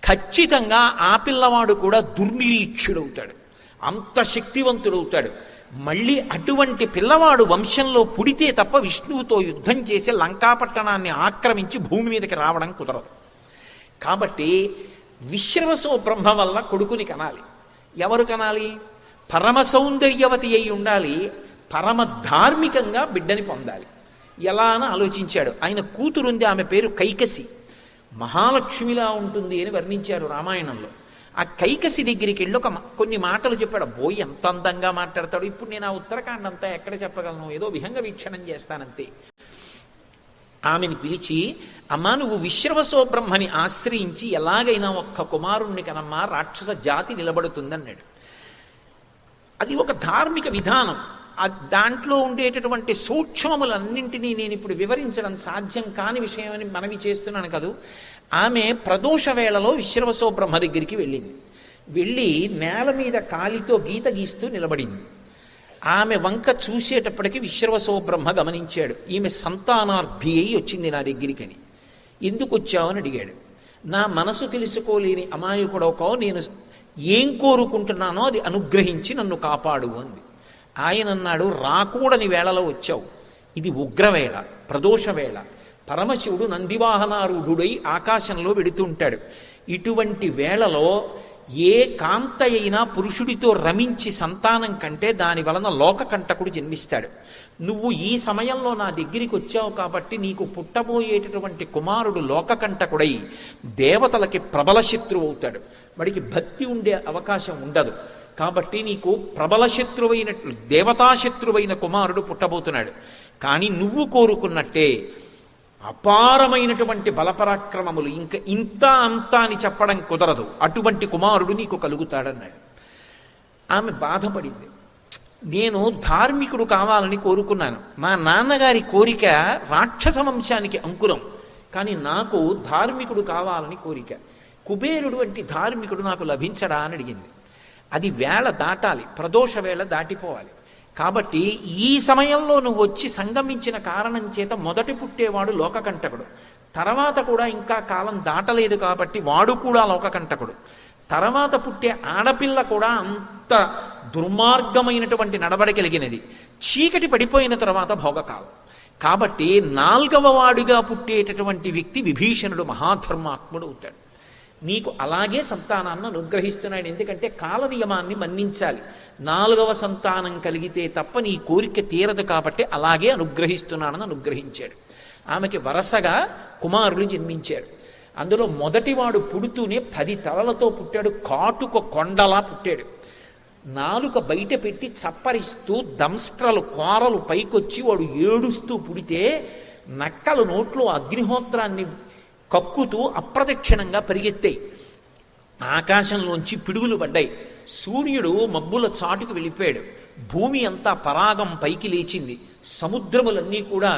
ఖచ్చితంగా ఆ పిల్లవాడు కూడా దుర్నిరీక్షుడవుతాడు, అంత శక్తివంతుడవుతాడు. మళ్ళీ అటువంటి పిల్లవాడు వంశంలో పుడితే తప్ప విష్ణువుతో యుద్ధం చేసి లంకాపట్టణాన్ని ఆక్రమించి భూమి మీదకి రావడం కుదరదు. కాబట్టి విశ్రవసో బ్రహ్మ వల్ల కొడుకుని కనాలి. ఎవరు కనాలి? పరమ సౌందర్యవతి అయి ఉండాలి, పరమ ధార్మికంగా బిడ్డని పొందాలి. ఎలా అని ఆలోచించాడు. ఆయన కూతురుంది, ఆమె పేరు కైకసి, మహాలక్ష్మిలా ఉంటుంది అని వర్ణించారు రామాయణంలో. ఆ కైకసి దగ్గరికి వెళ్ళి కొన్ని మాటలు చెప్పాడు. బోయ్ ఎంత అందంగా మాట్లాడతాడు. ఇప్పుడు నేను ఆ ఉత్తరాఖండ్ అంతా ఎక్కడ చెప్పగలను, ఏదో విహంగ వీక్షణం చేస్తానంతే. ఆమెను పిలిచి, అమ్మా నువ్వు విశ్రవసో బ్రహ్మని ఆశ్రయించి ఎలాగైనా ఒక్క కుమారుణ్ణి కనమ్మా, రాక్షస జాతి నిలబడుతుందన్నాడు. అది ఒక ధార్మిక విధానం. దాంట్లో ఉండేటటువంటి సూక్ష్మములన్నింటినీ నేను ఇప్పుడు వివరించడం సాధ్యం కాని విషయమని మనవి చేస్తున్నాను కదూ. ఆమె ప్రదోష వేళలో విశ్రవసో బ్రహ్మ దగ్గరికి వెళ్ళింది. వెళ్ళి నేల మీద కాలితో గీత గీస్తూ నిలబడింది. ఆమె వంక చూసేటప్పటికి విశ్రవసో బ్రహ్మ గమనించాడు. ఈమె సంతానార్థి అయి వచ్చింది నా దగ్గరికని. ఎందుకు వచ్చావని అడిగాడు. నా మనసు తెలుసుకోలేని అమాయకుడొకో, నేను ఏం కోరుకుంటున్నానో అది అనుగ్రహించి నన్ను కాపాడు అంది. ఆయన అన్నాడు, రాకూడని వేళలో వచ్చావు, ఇది ఉగ్రవేళ, ప్రదోష వేళ. పరమశివుడు నందివాహనారూఢుడై ఆకాశంలో వెడుతుంటాడు. ఇటువంటి వేళలో ఏ కాంత అయినా పురుషుడితో రమించి సంతానం కంటే దాని వలన లోకకంటకుడు జన్మిస్తాడు. నువ్వు ఈ సమయంలో నా దగ్గరికి వచ్చావు కాబట్టి నీకు పుట్టబోయేటటువంటి కుమారుడు లోకకంటకుడై దేవతలకి ప్రబల శత్రువు అవుతాడు. వాడికి భక్తి ఉండే అవకాశం ఉండదు. కాబట్టి నీకు ప్రబల శత్రువైనట్లు దేవతాశత్రువైన కుమారుడు పుట్టబోతున్నాడు. కానీ నువ్వు కోరుకున్నట్టే అపారమైనటువంటి బలపరాక్రమములు, ఇంకా ఇంత అంతా అని చెప్పడం కుదరదు, అటువంటి కుమారుడు నీకు కలుగుతాడన్నాడు. ఆమె బాధపడింది. నేను ధార్మికుడు కావాలని కోరుకున్నాను. మా నాన్నగారి కోరిక రాక్షస వంశానికి అంకురం, కానీ నాకు ధార్మికుడు కావాలని కోరిక. కుబేరుడు వంటి ధార్మికుడు నాకు లభించడా అని అడిగింది. అది వేళ దాటాలి, ప్రదోష వేళ దాటిపోవాలి. కాబట్టి ఈ సమయంలో నువ్వు వచ్చి సంగమించిన కారణం చేత మొదటి పుట్టేవాడు లోకకంటకుడు, తర్వాత కూడా ఇంకా కాలం దాటలేదు కాబట్టి వాడు కూడా లోకకంటకుడు, తర్వాత పుట్టే ఆడపిల్ల కూడా అంత దుర్మార్గమైనటువంటి నడవడి కలిగినది, చీకటి పడిపోయిన తర్వాత భోగకాలం. కాబట్టి 4వ వాడుగా పుట్టేటటువంటి వ్యక్తి విభీషణుడు మహాధర్మాత్ముడు అవుతాడు. నీకు అలాగే సంతానాన్ని అనుగ్రహిస్తున్నాడు. ఎందుకంటే కాల నియమాన్ని మన్నించాలి. 4వ సంతానం కలిగితే తప్ప నీ కోరిక తీరదు కాబట్టి అలాగే అనుగ్రహిస్తున్నానని అనుగ్రహించాడు. ఆమెకి వరసగా కుమారులు జన్మించారు. అందులో మొదటివాడు పుడుతూనే 10 తలలతో పుట్టాడు, కాటుక కొండలా పుట్టాడు. నాలుక బయట పెట్టి చప్పరిస్తూ దంస్ట్రలు కోరలు పైకొచ్చి వాడు ఏడుస్తూ పుడితే నక్కలు నోట్లో అగ్నిహోత్రాన్ని కక్కుతూ అప్రదక్షిణంగా పరిగెత్తాయి. ఆకాశంలోంచి పిడుగులు పడ్డాయి. సూర్యుడు మబ్బుల చాటుకు వెళ్ళిపోయాడు. భూమి అంతా పరాగం పైకి లేచింది. సముద్రములన్నీ కూడా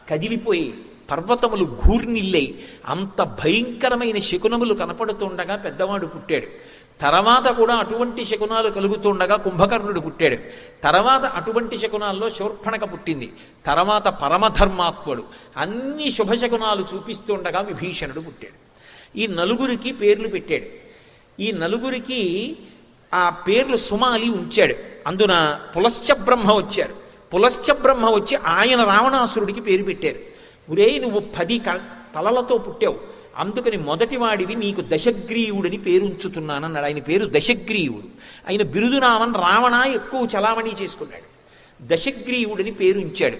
కదిలిపోయి పర్వతములు ఘూర్నిల్లై అంత భయంకరమైన శకునములు కనపడుతుండగా పెద్దవాడు పుట్టాడు. తర్వాత కూడా అటువంటి శకునాలు కలుగుతుండగా కుంభకర్ణుడు పుట్టాడు. తర్వాత అటువంటి శకునాల్లో శూర్పణక పుట్టింది. తర్వాత పరమధర్మాత్ముడు అన్ని శుభశకునాలు చూపిస్తుండగా విభీషణుడు పుట్టాడు. ఈ నలుగురికి పేర్లు పెట్టాడు. ఈ నలుగురికి ఆ పేర్లు సుమాలి ఉంచాడు. అందున పులశ్చ బ్రహ్మ వచ్చారు. పులశ్చ బ్రహ్మ వచ్చి ఆయన రావణాసురుడికి పేరు పెట్టారు. ఒరే నువ్వు 10 తలలతో పుట్టావు, అందుకని మొదటివాడివి నీకు దశగ్రీవుడని పేరు ఉంచుతున్నానన్నాడు. ఆయన పేరు దశగ్రీవుడు. ఆయన బిరుదునామన్ రావణ ఎక్కువ చలామణి చేసుకున్నాడు. దశగ్రీవుడని పేరు ఉంచాడు.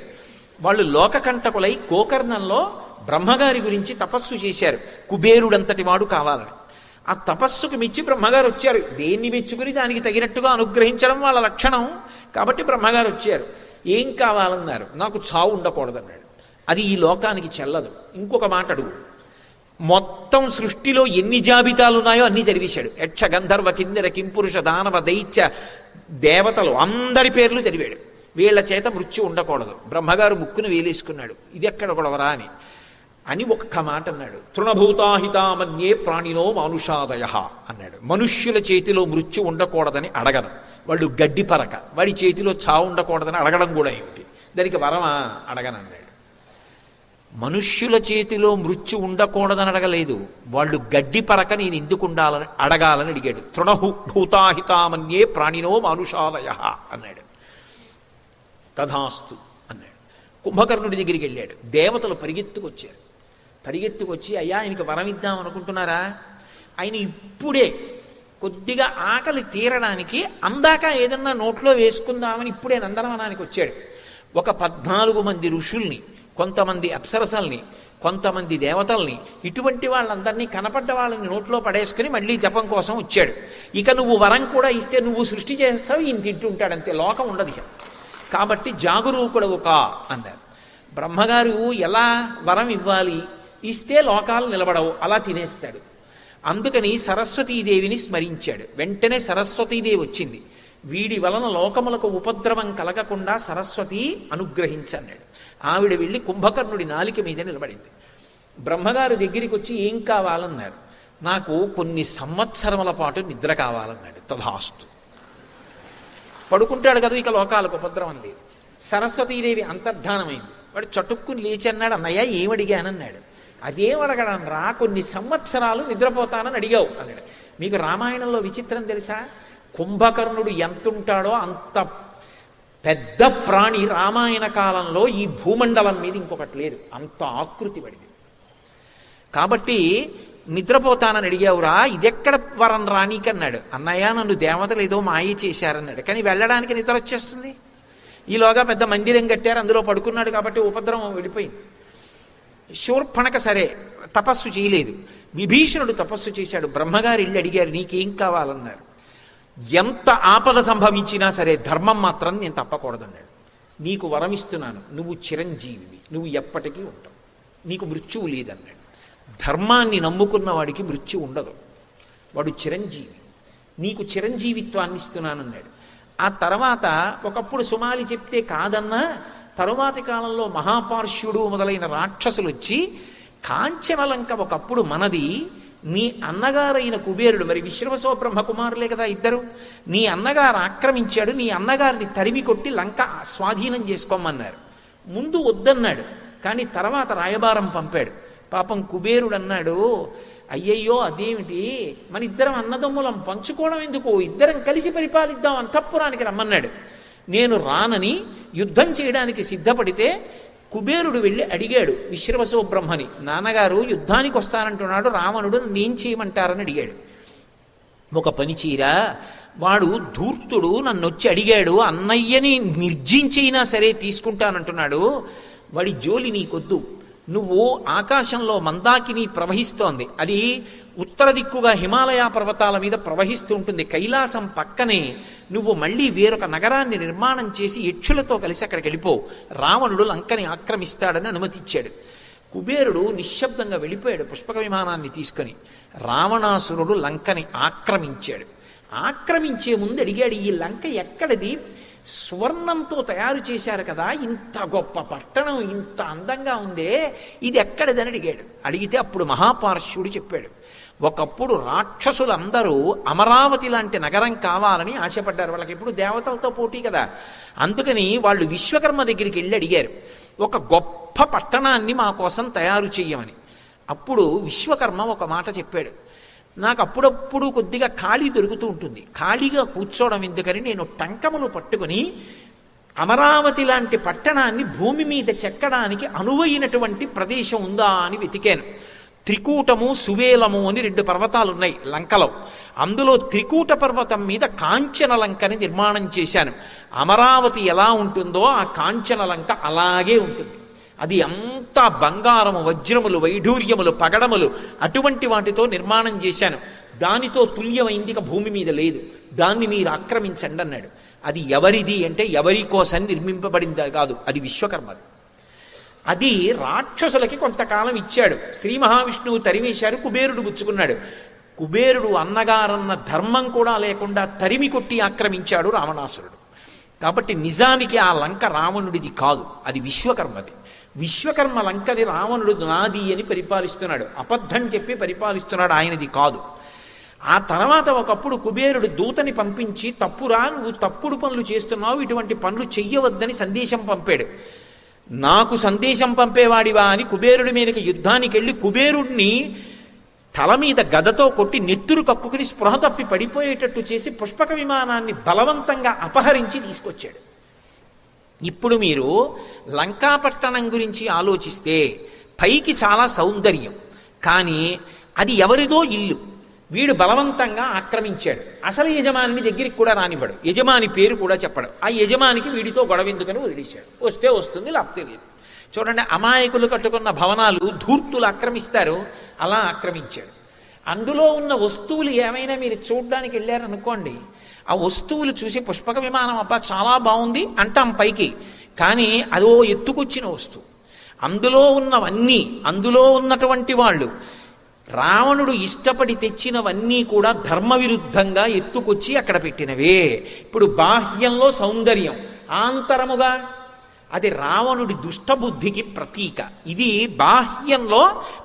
వాళ్ళు లోకకంటకులై గోకర్ణంలో బ్రహ్మగారి గురించి తపస్సు చేశారు. కుబేరుడంతటి వాడు కావాలని. ఆ తపస్సుకు మెచ్చి బ్రహ్మగారు వచ్చారు. దేన్ని మెచ్చుకుని దానికి తగినట్టుగా అనుగ్రహించడం వాళ్ళ లక్షణం. కాబట్టి బ్రహ్మగారు వచ్చారు. ఏం కావాలన్నారు. నాకు చావు ఉండకూడదన్నాడు. అది ఈ లోకానికి చెల్లదు. ఇంకొక మాట అడుగు. మొత్తం సృష్టిలో ఎన్ని జాబితాలు ఉన్నాయో అన్నీ చదివేశాడు. యక్ష గంధర్వ కిన్నెర కింపురుష దానవ దైత్య దేవతలు అందరి పేర్లు చదివాడు. వీళ్ల చేత మృత్యు ఉండకూడదు. బ్రహ్మగారు ముక్కును వేలేసుకున్నాడు. ఇది ఎక్కడ గొడవరా అని ఒక్క మాట అన్నాడు. తృణభూతాహితామన్యే ప్రాణినో మానుషాదయ అన్నాడు. మనుష్యుల చేతిలో మృత్యు ఉండకూడదని అడగను. వాళ్ళు గడ్డి పరక. వాడి చేతిలో చావు ఉండకూడదని అడగడం కూడా ఏమిటి? దానికి వరమా? అడగనన్నాడు. మనుష్యుల చేతిలో మృత్యు ఉండకూడదని అడగలేదు. వాళ్ళు గడ్డి పరక నేను ఎందుకు ఉండాలని అడగాలని అడిగాడు. తృణభూతాహితామన్యే ప్రాణినో మానుషాదయ అన్నాడు. తథాస్తు అన్నాడు. కుంభకర్ణుడి దగ్గరికి వెళ్ళాడు. దేవతలు పరిగెత్తుకొచ్చి అయ్యా ఆయనకి వరం ఇద్దాం అనుకుంటున్నారా? ఆయన ఇప్పుడే కొద్దిగా ఆకలి తీరడానికి అందాక ఏదన్నా నోట్లో వేసుకుందామని ఇప్పుడే నందనవనానికి వచ్చాడు. ఒక 14 మంది ఋషుల్ని, కొంతమంది అప్సరసల్ని, కొంతమంది దేవతల్ని, ఇటువంటి వాళ్ళందరినీ కనపడ్డ వాళ్ళని నోట్లో పడేసుకుని మళ్ళీ జపం కోసం వచ్చాడు. ఇక నువ్వు వరం కూడా ఇస్తే నువ్వు సృష్టి చేస్తావు, ఈయన తింటుంటాడంతే, లోకం ఉండదు. కాబట్టి జాగరూకుడవు కా అన్నారు. బ్రహ్మగారు ఎలా వరం ఇవ్వాలి? ఇస్తే లోకాలు నిలబడవు, అలా తినేస్తాడు. అందుకని సరస్వతీదేవిని స్మరించాడు. వెంటనే సరస్వతీదేవి వచ్చింది. వీడి వలన లోకములకు ఉపద్రవం కలగకుండా సరస్వతి అనుగ్రహించన్నాడు. ఆవిడ వెళ్ళి కుంభకర్ణుడి నాలిక మీద నిలబడింది. బ్రహ్మగారు దగ్గరికి వచ్చి ఏం కావాలన్నారు. నాకు కొన్ని సంవత్సరముల పాటు నిద్ర కావాలన్నాడు. తథాస్తు. పడుకుంటాడు కదా, ఇక లోకాలకు ఉపద్రవం లేదు. సరస్వతీదేవి అంతర్ధానమైంది. వాడు చటుక్కుని లేచి అన్నాడు, అన్నయ్య ఏమడిగానన్నాడు. అదేం అడగడం రా, కొన్ని సంవత్సరాలు నిద్రపోతానని అడిగావు అన్నాడు. మీకు రామాయణంలో విచిత్రం తెలుసా? కుంభకర్ణుడు ఎంతుంటాడో అంత పెద్ద ప్రాణి రామాయణ కాలంలో ఈ భూమండలం మీద ఇంకొకటి లేదు. అంత ఆకృతి పడింది. కాబట్టి నిద్రపోతానని అడిగావురా, ఇదెక్కడ వరం రానీకన్నాడు. అన్నయ్య నన్ను దేవతలు ఏదో మాయ చేశారన్నాడు. కానీ వెళ్ళడానికి నిద్ర వచ్చేస్తుంది. ఈలోగా పెద్ద మందిరం కట్టారు, అందులో పడుకున్నాడు కాబట్టి ఉపద్రవం వెళ్ళిపోయింది. శూర్పణక సరే తపస్సు చేయలేదు. విభీషణుడు తపస్సు చేశాడు. బ్రహ్మగారు ఇల్లు అడిగారు, నీకేం కావాలన్నారు. ఎంత ఆపద సంభవించినా సరే ధర్మం మాత్రం నేను తప్పకూడదన్నాడు. నీకు వరం ఇస్తున్నాను, నువ్వు చిరంజీవివి, నువ్వు ఎప్పటికీ ఉంటావు, నీకు మృత్యువు లేదన్నాడు. ధర్మాన్ని నమ్ముకున్న వాడికి మృత్యు ఉండదు, వాడు చిరంజీవి, నీకు చిరంజీవిత్వాన్ని ఇస్తున్నానన్నాడు. ఆ తర్వాత ఒకప్పుడు సుమాలి చెప్తే కాదన్నా, తరువాతి కాలంలో మహాపార్శ్వుడు మొదలైన రాక్షసులు వచ్చి కాంచనలంక ఒకప్పుడు మనది, నీ అన్నగారైన కుబేరుడు, మరి విశ్రవసో బ్రహ్మ కుమారులే కదా ఇద్దరు, నీ అన్నగారు ఆక్రమించాడు, నీ అన్నగారిని తరిమి కొట్టి లంక స్వాధీనం చేసుకోమన్నారు. ముందు వద్దన్నాడు, కానీ తర్వాత రాయబారం పంపాడు. పాపం కుబేరుడు అన్నాడు, అయ్యయ్యో అదేమిటి, మన ఇద్దరం అన్నదమ్ములం, పంచుకోవడం ఎందుకు, ఇద్దరం కలిసి పరిపాలిద్దాం, అంతఃపురానికి రమ్మన్నాడు. నేను రానని యుద్ధం చేయడానికి సిద్ధపడితే కుబేరుడు వెళ్ళి అడిగాడు విశ్రవసో బ్రహ్మని, నాన్నగారు యుద్ధానికి వస్తానంటున్నాడు రావణుడు, నేను చేయమంటారని అడిగాడు. ఒక పని చీరా, వాడు ధూర్తుడు, నన్ను వచ్చి అడిగాడు, అన్నయ్యని నిర్జించైనా సరే తీసుకుంటానంటున్నాడు, వాడి జోలి నీకొద్దు, నువ్వు ఆకాశంలో మందాకిని ప్రవహిస్తోంది, అది ఉత్తర దిక్కుగా హిమాలయ పర్వతాల మీద ప్రవహిస్తూ ఉంటుంది. కైలాసం పక్కనే నువ్వు మళ్ళీ వేరొక నగరాన్ని నిర్మాణం చేసి యక్షులతో కలిసి అక్కడికి వెళ్ళిపో, రావణుడు లంకని ఆక్రమిస్తాడని అనుమతిచ్చాడు. కుబేరుడు నిశ్శబ్దంగా వెళ్ళిపోయాడు పుష్పక విమానాన్ని తీసుకొని. రావణాసురుడు లంకని ఆక్రమించాడు. ఆక్రమించే ముందు అడిగాడు, ఈ లంక ఎక్కడిది? స్వర్ణంతో తయారు చేశారు కదా, ఇంత గొప్ప పట్టణం, ఇంత అందంగా ఉందే, ఇది ఎక్కడిదని అడిగాడు. అడిగితే అప్పుడు మహాపార్శ్వుడు చెప్పాడు, ఒకప్పుడు రాక్షసులందరూ అమరావతి లాంటి నగరం కావాలని ఆశపడ్డారు. వాళ్ళకి ఇప్పుడు దేవతలతో పోటీ కదా, అందుకని వాళ్ళు విశ్వకర్మ దగ్గరికి వెళ్ళి అడిగారు, ఒక గొప్ప పట్టణాన్ని మా కోసం తయారు చెయ్యమని. అప్పుడు విశ్వకర్మ ఒక మాట చెప్పాడు, నాకు అప్పుడప్పుడు కొద్దిగా ఖాళీ దొరుకుతూ ఉంటుంది, ఖాళీగా కూర్చోవడం ఎందుకని నేను టంకములు పట్టుకుని అమరావతి లాంటి పట్టణాన్ని భూమి మీద చెక్కడానికి అనువైనటువంటి ప్రదేశం ఉందా అని వెతికాను. త్రికూటము సువేలము అని 2 పర్వతాలు ఉన్నాయి లంకలో. అందులో త్రికూట పర్వతం మీద కాంచన లంకని నిర్మాణం చేశాను. అమరావతి ఎలా ఉంటుందో ఆ కాంచన లంక అలాగే ఉంటుంది. అది అంతా బంగారము, వజ్రములు, వైఢూర్యములు, పగడములు అటువంటి వాటితో నిర్మాణం చేశాను. దానితో తుల్యమైంది ఇక భూమి మీద లేదు, దాన్ని మీరు ఆక్రమించండి అన్నాడు. అది ఎవరిది అంటే ఎవరి కోసం నిర్మింపబడింది కాదు, అది విశ్వకర్మది. అది రాక్షసులకి కొంతకాలం ఇచ్చాడు. శ్రీ మహావిష్ణువు తరిమేశారు, కుబేరుడు గుచ్చుకున్నాడు. కుబేరుడు అన్నగారన్న ధర్మం కూడా లేకుండా తరిమి కొట్టి ఆక్రమించాడు రావణాసురుడు. కాబట్టి నిజానికి ఆ లంక రావణుడిది కాదు, అది విశ్వకర్మది. విశ్వకర్మ లంకని రావణుడు నాది అని పరిపాలిస్తున్నాడు, అబద్ధం చెప్పి పరిపాలిస్తున్నాడు, ఆయనది కాదు. ఆ తర్వాత ఒకప్పుడు కుబేరుడు దూతని పంపించి, తప్పురా, నువ్వు తప్పుడు పనులు చేస్తున్నావు, ఇటువంటి పనులు చెయ్యవద్దని సందేశం పంపాడు. నాకు సందేశం పంపేవాడివా అని కుబేరుడి మీదకి యుద్ధానికి వెళ్ళి కుబేరుడిని తల మీద గదతో కొట్టి నెత్తురు కక్కుకుని స్పృహ తప్పి పడిపోయేటట్టు చేసి పుష్పక విమానాన్ని బలవంతంగా అపహరించి తీసుకొచ్చాడు. ఇప్పుడు మీరు లంకాపట్టణం గురించి ఆలోచిస్తే పైకి చాలా సౌందర్యం, కానీ అది ఎవరిదో ఇల్లు, వీడు బలవంతంగా ఆక్రమించాడు. అసలు యజమాని దగ్గరికి కూడా రానివ్వడు, యజమాని పేరు కూడా చెప్పడు. ఆ యజమానికి వీడితో గొడవ ఎందుకని వదిలేశాడు. వస్తే వస్తుంది, లేకపోతే లేదు. చూడండి, అమాయకులు కట్టుకున్న భవనాలు ధూర్తులు ఆక్రమిస్తారు, అలా ఆక్రమించాడు. అందులో ఉన్న వస్తువులు ఏమైనా మీరు చూడడానికి వెళ్ళారనుకోండి, ఆ వస్తువులు చూసి పుష్పక విమానం అబ్బా చాలా బాగుంది అంటాం పైకి, కానీ అదో ఎత్తుకొచ్చిన వస్తువు. అందులో ఉన్నవన్నీ, అందులో ఉన్నటువంటి వాళ్ళు రావణుడు ఇష్టపడి తెచ్చినవన్నీ కూడా ధర్మ విరుద్ధంగా ఎత్తుకొచ్చి అక్కడ పెట్టినవే. ఇప్పుడు బాహ్యంలో సౌందర్యం, ఆంతరముగా అది రావణుడి దుష్టబుద్ధికి ప్రతీక. ఇది బాహ్యంలో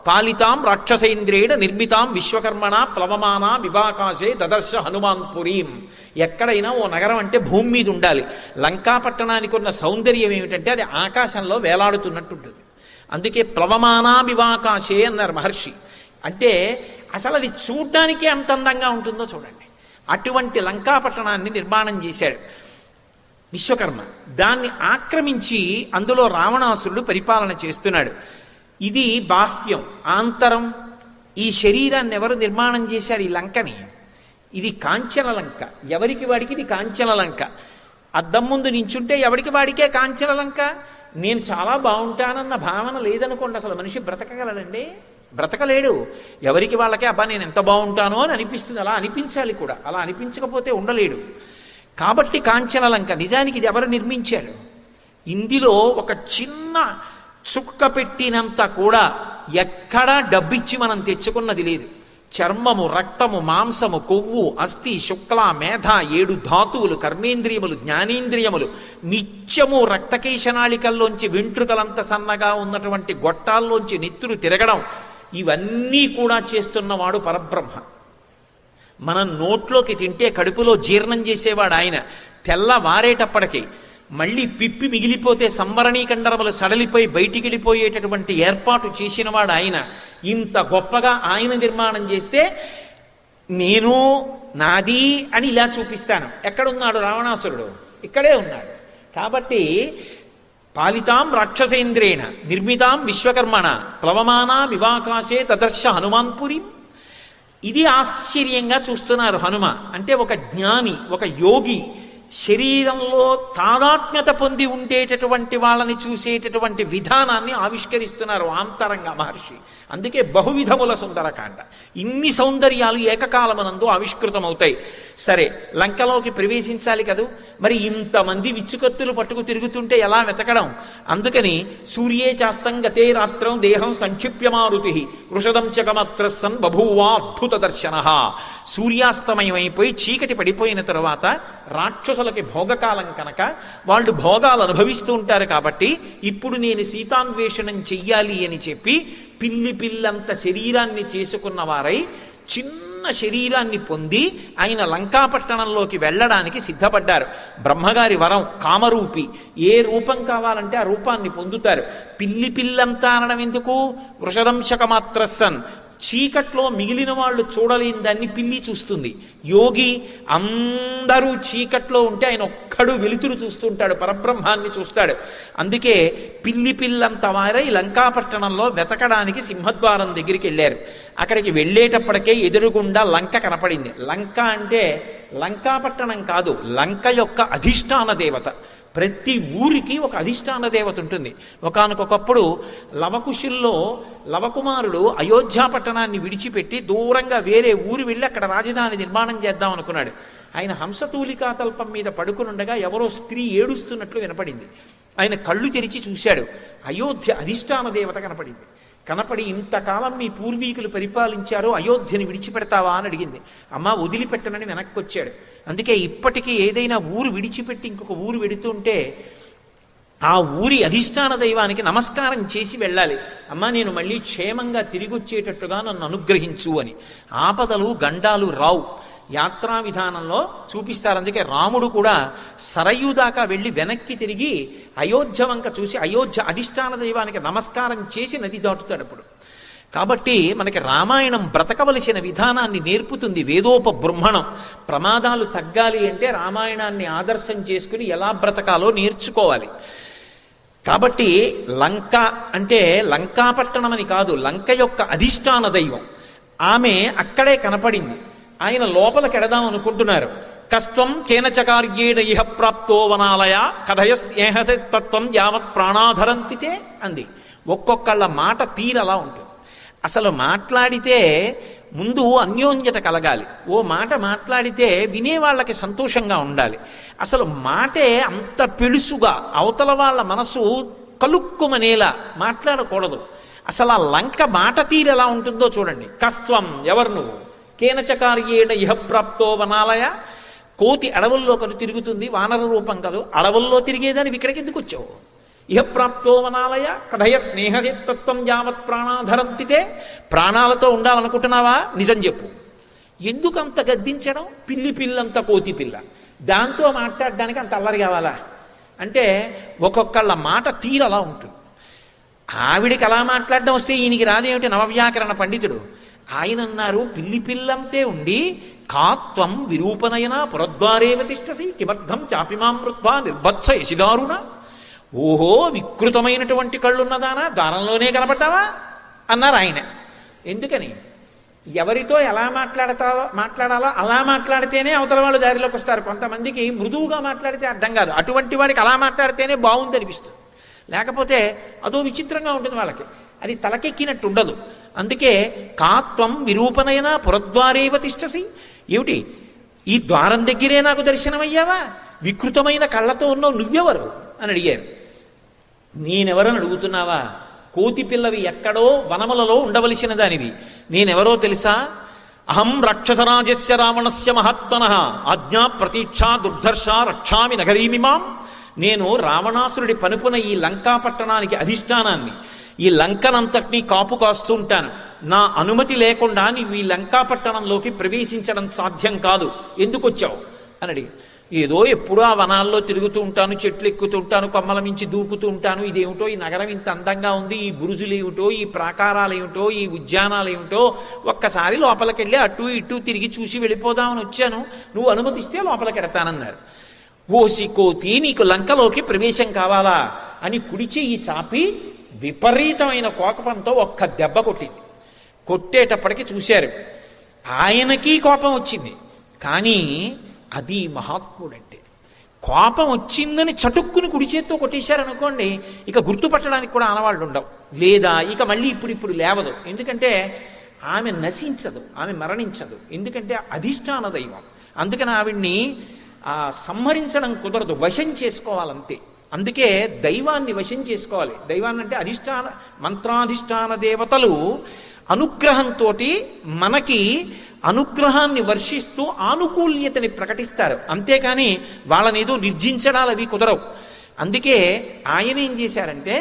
పాలితాం రాక్షసేంద్రేణ నిర్మితాం విశ్వకర్మణ ప్లవమానా వివాకాశే దదర్శ హనుమాన్పురీం. ఎక్కడైనా ఓ నగరం అంటే భూమి మీద ఉండాలి. లంకాపట్టణానికి ఉన్న సౌందర్యం ఏమిటంటే అది ఆకాశంలో వేలాడుతున్నట్టుంటుంది. అందుకే ప్లవమానా వివాకాశే అన్నారు మహర్షి. అంటే అసలు అది చూడ్డానికే అంత అందంగా ఉంటుందో చూడండి. అటువంటి లంకాపట్టణాన్ని నిర్మాణం చేశాడు విశ్వకర్మ. దాన్ని ఆక్రమించి అందులో రావణాసురుడు పరిపాలన చేస్తున్నాడు. ఇది బాహ్యం. ఆంతరం, ఈ శరీరాన్ని ఎవరు నిర్మాణం చేశారు ఈ లంకని? ఇది కాంచన లంక. ఎవరికి వాడికి ఇది కాంచన లంక. అద్దం ముందు నించుంటే ఎవరికి వాడికే కాంచన లంక. నేను చాలా బాగుంటానన్న భావన లేదనుకోండి, అసలు మనిషి బ్రతకగలడండి? బ్రతకలేడు. ఎవరికి వాళ్ళకే అబ్బా నేను ఎంత బాగుంటానో అని అనిపిస్తుంది. అలా అనిపించాలి కూడా, అలా అనిపించకపోతే ఉండలేడు. కాబట్టి కాంచన లంక. నిజానికి ఇది ఎవరు నిర్మించాడు? ఇందులో ఒక చిన్న చుక్క పెట్టినంత కూడా ఎక్కడా డబ్బిచ్చి మనం తెచ్చుకున్నది లేదు. చర్మము, రక్తము, మాంసము, కొవ్వు, అస్థి, శుక్ల, మేధ, 7 ధాతువులు, కర్మేంద్రియములు, జ్ఞానేంద్రియములు, నిత్యము రక్తకేశనాళికల్లోంచి వెంట్రుకలంత సన్నగా ఉన్నటువంటి గొట్టాల్లోంచి నెత్తురు తిరగడం, ఇవన్నీ కూడా చేస్తున్నవాడు పరబ్రహ్మ. మనం నోట్లోకి తింటే కడుపులో జీర్ణం చేసేవాడు ఆయన. తెల్లవారేటప్పటికి మళ్ళీ పిప్పి మిగిలిపోతే సంవరణీ కండరములు సడలిపోయి బయటికి వెళ్ళిపోయేటటువంటి ఏర్పాటు చేసినవాడు ఆయన. ఇంత గొప్పగా ఆయన నిర్మాణం చేస్తే నేను నాది అని ఇలా చూపిస్తాను. ఎక్కడున్నాడు రావణాసురుడు? ఇక్కడే ఉన్నాడు. కాబట్టి పాలితాం రాక్షసేంద్రేణ నిర్మితాం విశ్వకర్మణ ప్లవమానా వివాకాశే దదర్శ హనుమాన్పురి. ఇది ఆశ్చర్యంగా చూస్తున్నారు హనుమ. అంటే ఒక జ్ఞాని, ఒక యోగి శరీరంలో తాదాత్మ్యత పొంది ఉండేటటువంటి వాళ్ళని చూసేటటువంటి విధానాన్ని ఆవిష్కరిస్తున్నారు ఆంతరంగ మహర్షి. అందుకే బహువిధముల సుందరకాండ. ఇన్ని సౌందర్యాలు ఏకకాలమనందు ఆవిష్కృతమవుతాయి. సరే, లంకలోకి ప్రవేశించాలి కదూ, మరి ఇంతమంది విచ్చుకత్తులు పట్టుకు తిరుగుతుంటే ఎలా వెతకడం? అందుకని సూర్యే చాస్తం గతే రాత్రం దేహం సంక్షిప్యమారుతి వృషదంశకమత్రస్సన్ బభూవా అద్భుత దర్శన. సూర్యాస్తమయమైపోయి చీకటి పడిపోయిన తరువాత రాక్షసులకి భోగకాలం కనుక వాళ్ళు భోగాలు అనుభవిస్తూ ఉంటారు. కాబట్టి ఇప్పుడు నేను సీతాన్వేషణం చెయ్యాలి అని చెప్పి పిల్లంత శరీరాన్ని చేసుకున్న వారై చిన్న శరీరాన్ని పొంది ఆయన లంకాపట్టణంలోకి వెళ్ళడానికి సిద్ధపడ్డారు. బ్రహ్మగారి వరం కామరూపి. ఏ రూపం కావాలంటే ఆ రూపాన్ని పొందుతారు. పిల్లంతా అనడం ఎందుకు? వృషదంశకమాత్రస్సన్, చీకట్లో మిగిలిన వాళ్ళు చూడలేని దాన్ని పిల్లి చూస్తుంది. యోగి అందరూ చీకట్లో ఉంటే ఆయన ఒక్కడు వెలుతురు చూస్తుంటాడు, పరబ్రహ్మాన్ని చూస్తాడు. అందుకే పిల్లంత వారై లంకాపట్టణంలో వెతకడానికి సింహద్వారం దగ్గరికి వెళ్ళారు. అక్కడికి వెళ్ళేటప్పటికే ఎదురుగుండా లంక కనపడింది. లంక అంటే లంకాపట్టణం కాదు, లంక యొక్క అధిష్టాన దేవత. ప్రతి ఊరికి ఒక అధిష్టాన దేవత ఉంటుంది. ఒకానొకప్పుడు లవకుశుల్లో లవకుమారుడు అయోధ్య పట్టణాన్ని విడిచిపెట్టి దూరంగా వేరే ఊరు వెళ్ళి అక్కడ రాజధాని నిర్మాణం చేద్దాం అనుకున్నాడు. ఆయన హంసతూలికా తల్పం మీద పడుకునుండగా ఎవరో స్త్రీ ఏడుస్తున్నట్లు వినపడింది. ఆయన కళ్ళు తెరిచి చూశాడు. అయోధ్య అధిష్టాన దేవత కనపడింది. కనపడి, ఇంతకాలం మీ పూర్వీకులు పరిపాలించారో అయోధ్యని విడిచిపెడతావా అని అడిగింది. అమ్మ వదిలిపెట్టనని వెనక్కి వచ్చాడు. అందుకే ఇప్పటికీ ఏదైనా ఊరు విడిచిపెట్టి ఇంకొక ఊరు వెడుతుంటే ఆ ఊరి అధిష్టాన దైవానికి నమస్కారం చేసి వెళ్ళాలి. అమ్మ నేను మళ్ళీ క్షేమంగా తిరిగి వచ్చేటట్టుగా నన్ను అనుగ్రహించు అని. ఆపదలు గండాలు రావు. యాత్రా విధానంలో చూపిస్తారు. అందుకే రాముడు కూడా సరయూ దాకా వెళ్ళి వెనక్కి తిరిగి అయోధ్య వంక చూసి అయోధ్య అధిష్టాన దైవానికి నమస్కారం చేసి నది దాటుతాడు అప్పుడు. కాబట్టి మనకి రామాయణం బ్రతకవలసిన విధానాన్ని నేర్పుతుంది. వేదోపబృంహణం. ప్రమాదాలు తగ్గాలి అంటే రామాయణాన్ని ఆదర్శం చేసుకుని ఎలా బ్రతకాలో నేర్చుకోవాలి. కాబట్టి లంక అంటే లంకాపట్టణం అని కాదు, లంక యొక్క అధిష్టాన దైవం. ఆమె అక్కడే కనపడింది. ఆయన లోపలికి ఎడదాం అనుకుంటున్నారు. కస్త్వం కేనచకార్యేణ ఇహ ప్రాప్తో వనాలయ కథయస్యేహతత్వం యావత్ ప్రాణాధరంతితే అంది. ఒక్కొక్కళ్ళ మాట తీరలా ఉంటుంది. అసలు మాట్లాడితే ముందు అన్యోన్యత కలగాలి. ఓ మాట మాట్లాడితే వినేవాళ్ళకి సంతోషంగా ఉండాలి. అసలు మాటే అంత పెళుసుగా అవతల వాళ్ళ మనసు కలుక్కుమనేలా మాట్లాడకూడదు. అసలు ఆ లంక మాట తీరు ఎలా ఉంటుందో చూడండి. కస్త్వం, ఎవరు నువ్వు? కేనచకార్యేణ ఇహ ప్రాప్తో వనాలయ. కోతి అడవుల్లో కలు తిరుగుతుంది, వానర రూపం కలు. అడవుల్లో తిరిగేదానికి ఇక్కడికి ఎందుకు వచ్చావు? ఇహ ప్రాప్తో వనాలయ కథయ స్నేహతత్వం యావత్ ప్రాణాధరంతితే. ప్రాణాలతో ఉండాలనుకుంటున్నావా? నిజం చెప్పు. ఎందుకు అంత గద్దించడం? పిల్లంత కోతి పిల్ల, దాంతో మాట్లాడడానికి అంత అల్లరి కావాలా? అంటే ఒక్కొక్కళ్ళ మాట తీరలా ఉంటుంది. ఆవిడికి అలా మాట్లాడడం వస్తే ఈయనకి రాదేమిటి? నవవ్యాకరణ పండితుడు. ఆయన అన్నారు, పిల్లంతే ఉండి కాత్వం విరూపనయన పురద్వారేవ తిష్టసి కిమర్థం చాపిమాం వృత్వా నిర్భత్స యశిదారుణ. ఓహో, వికృతమైనటువంటి కళ్ళున్నదానా, దారంలోనే కనపడ్డావా అన్నారు ఆయన. ఎందుకని? ఎవరితో ఎలా మాట్లాడాలో అలా మాట్లాడితేనే అవతల వాళ్ళు దారిలోకి వస్తారు. కొంతమందికి మృదువుగా మాట్లాడితే అర్థం కాదు. అటువంటి వాడికి అలా మాట్లాడితేనే బాగుంది అనిపిస్తుంది. లేకపోతే అదో విచిత్రంగా ఉంటుంది వాళ్ళకి, అది తలకెక్కినట్టు ఉండదు. అందుకే కాత్వం విరూపనైనా పురద్వారేవ తిష్టసి. ఏమిటి, ఈ ద్వారం దగ్గరే నాకు దర్శనమయ్యావా? వికృతమైన కళ్ళతో ఉన్నావు, నువ్వెవరు అని అడిగారు. నేనెవరని అడుగుతున్నావా? కోతి పిల్లవి ఎక్కడో వనములలో ఉండవలసిన దానివి. నేనెవరో తెలుసా? అహం రాక్షసరాజస్య రావణస్య మహాత్మనః ఆజ్ఞా ప్రతీక్షా దుర్ధర్ష రక్షామి నగరీమిమాం. నేను రావణాసురుడి పనుపున ఈ లంకాపట్టణానికి అధిష్టానాన్ని, ఈ లంకనంతటినీ కాపు కాస్తూ ఉంటాను. నా అనుమతి లేకుండా నీవు ఈ లంకాపట్టణంలోకి ప్రవేశించడం సాధ్యం కాదు. ఎందుకు వచ్చావు అని అడిగి. ఏదో ఎప్పుడూ ఆ వనాల్లో తిరుగుతూ ఉంటాను, చెట్లు ఎక్కుతూ ఉంటాను, కొమ్మల మించి దూకుతూ ఉంటాను. ఇదేమిటో ఈ నగరం ఇంత అందంగా ఉంది, ఈ బురుజులు ఏమిటో, ఈ ప్రాకారాలు ఏమిటో, ఈ ఉద్యానాలు ఏమిటో, ఒక్కసారి లోపలికెళ్ళి అటు ఇటు తిరిగి చూసి వెళ్ళిపోదామని వచ్చాను. నువ్వు అనుమతిస్తే లోపలికెడతానన్నారు. ఓసి కోతి, నీకు లంకలోకి ప్రవేశం కావాలా అని కుడి చెయ్యి చాపి విపరీతమైన కోపంతో ఒక్క దెబ్బ కొట్టింది. కొట్టేటప్పటికి చూశారు, ఆయనకి కోపం వచ్చింది. కానీ అది మహాత్ముడంటే. కోపం వచ్చిందని చటుక్కుని కుడి చేత్తో కొట్టేశారనుకోండి, ఇక గుర్తుపట్టడానికి కూడా ఆనవాళ్ళు ఉండవు. లేదా ఇక మళ్ళీ ఇప్పుడు లేవదు. ఎందుకంటే ఆమె నశించదు, ఆమె మరణించదు. ఎందుకంటే అధిష్టాన దైవం. అందుకని ఆవిడ్ని సంహరించడం కుదరదు, వశం చేసుకోవాలంతే. అందుకే దైవాన్ని వశం చేసుకోవాలి. దైవాన్ని అంటే అధిష్టాన మంత్రాధిష్టాన దేవతలు అనుగ్రహంతో మనకి అనుగ్రహాన్ని వర్షిస్తూ ఆనుకూల్యతని ప్రకటిస్తారు. అంతేకాని వాళ్ళనేదో నిర్జించడాలు అవి కుదరవు. అందుకే ఆయన ఏం చేశారంటే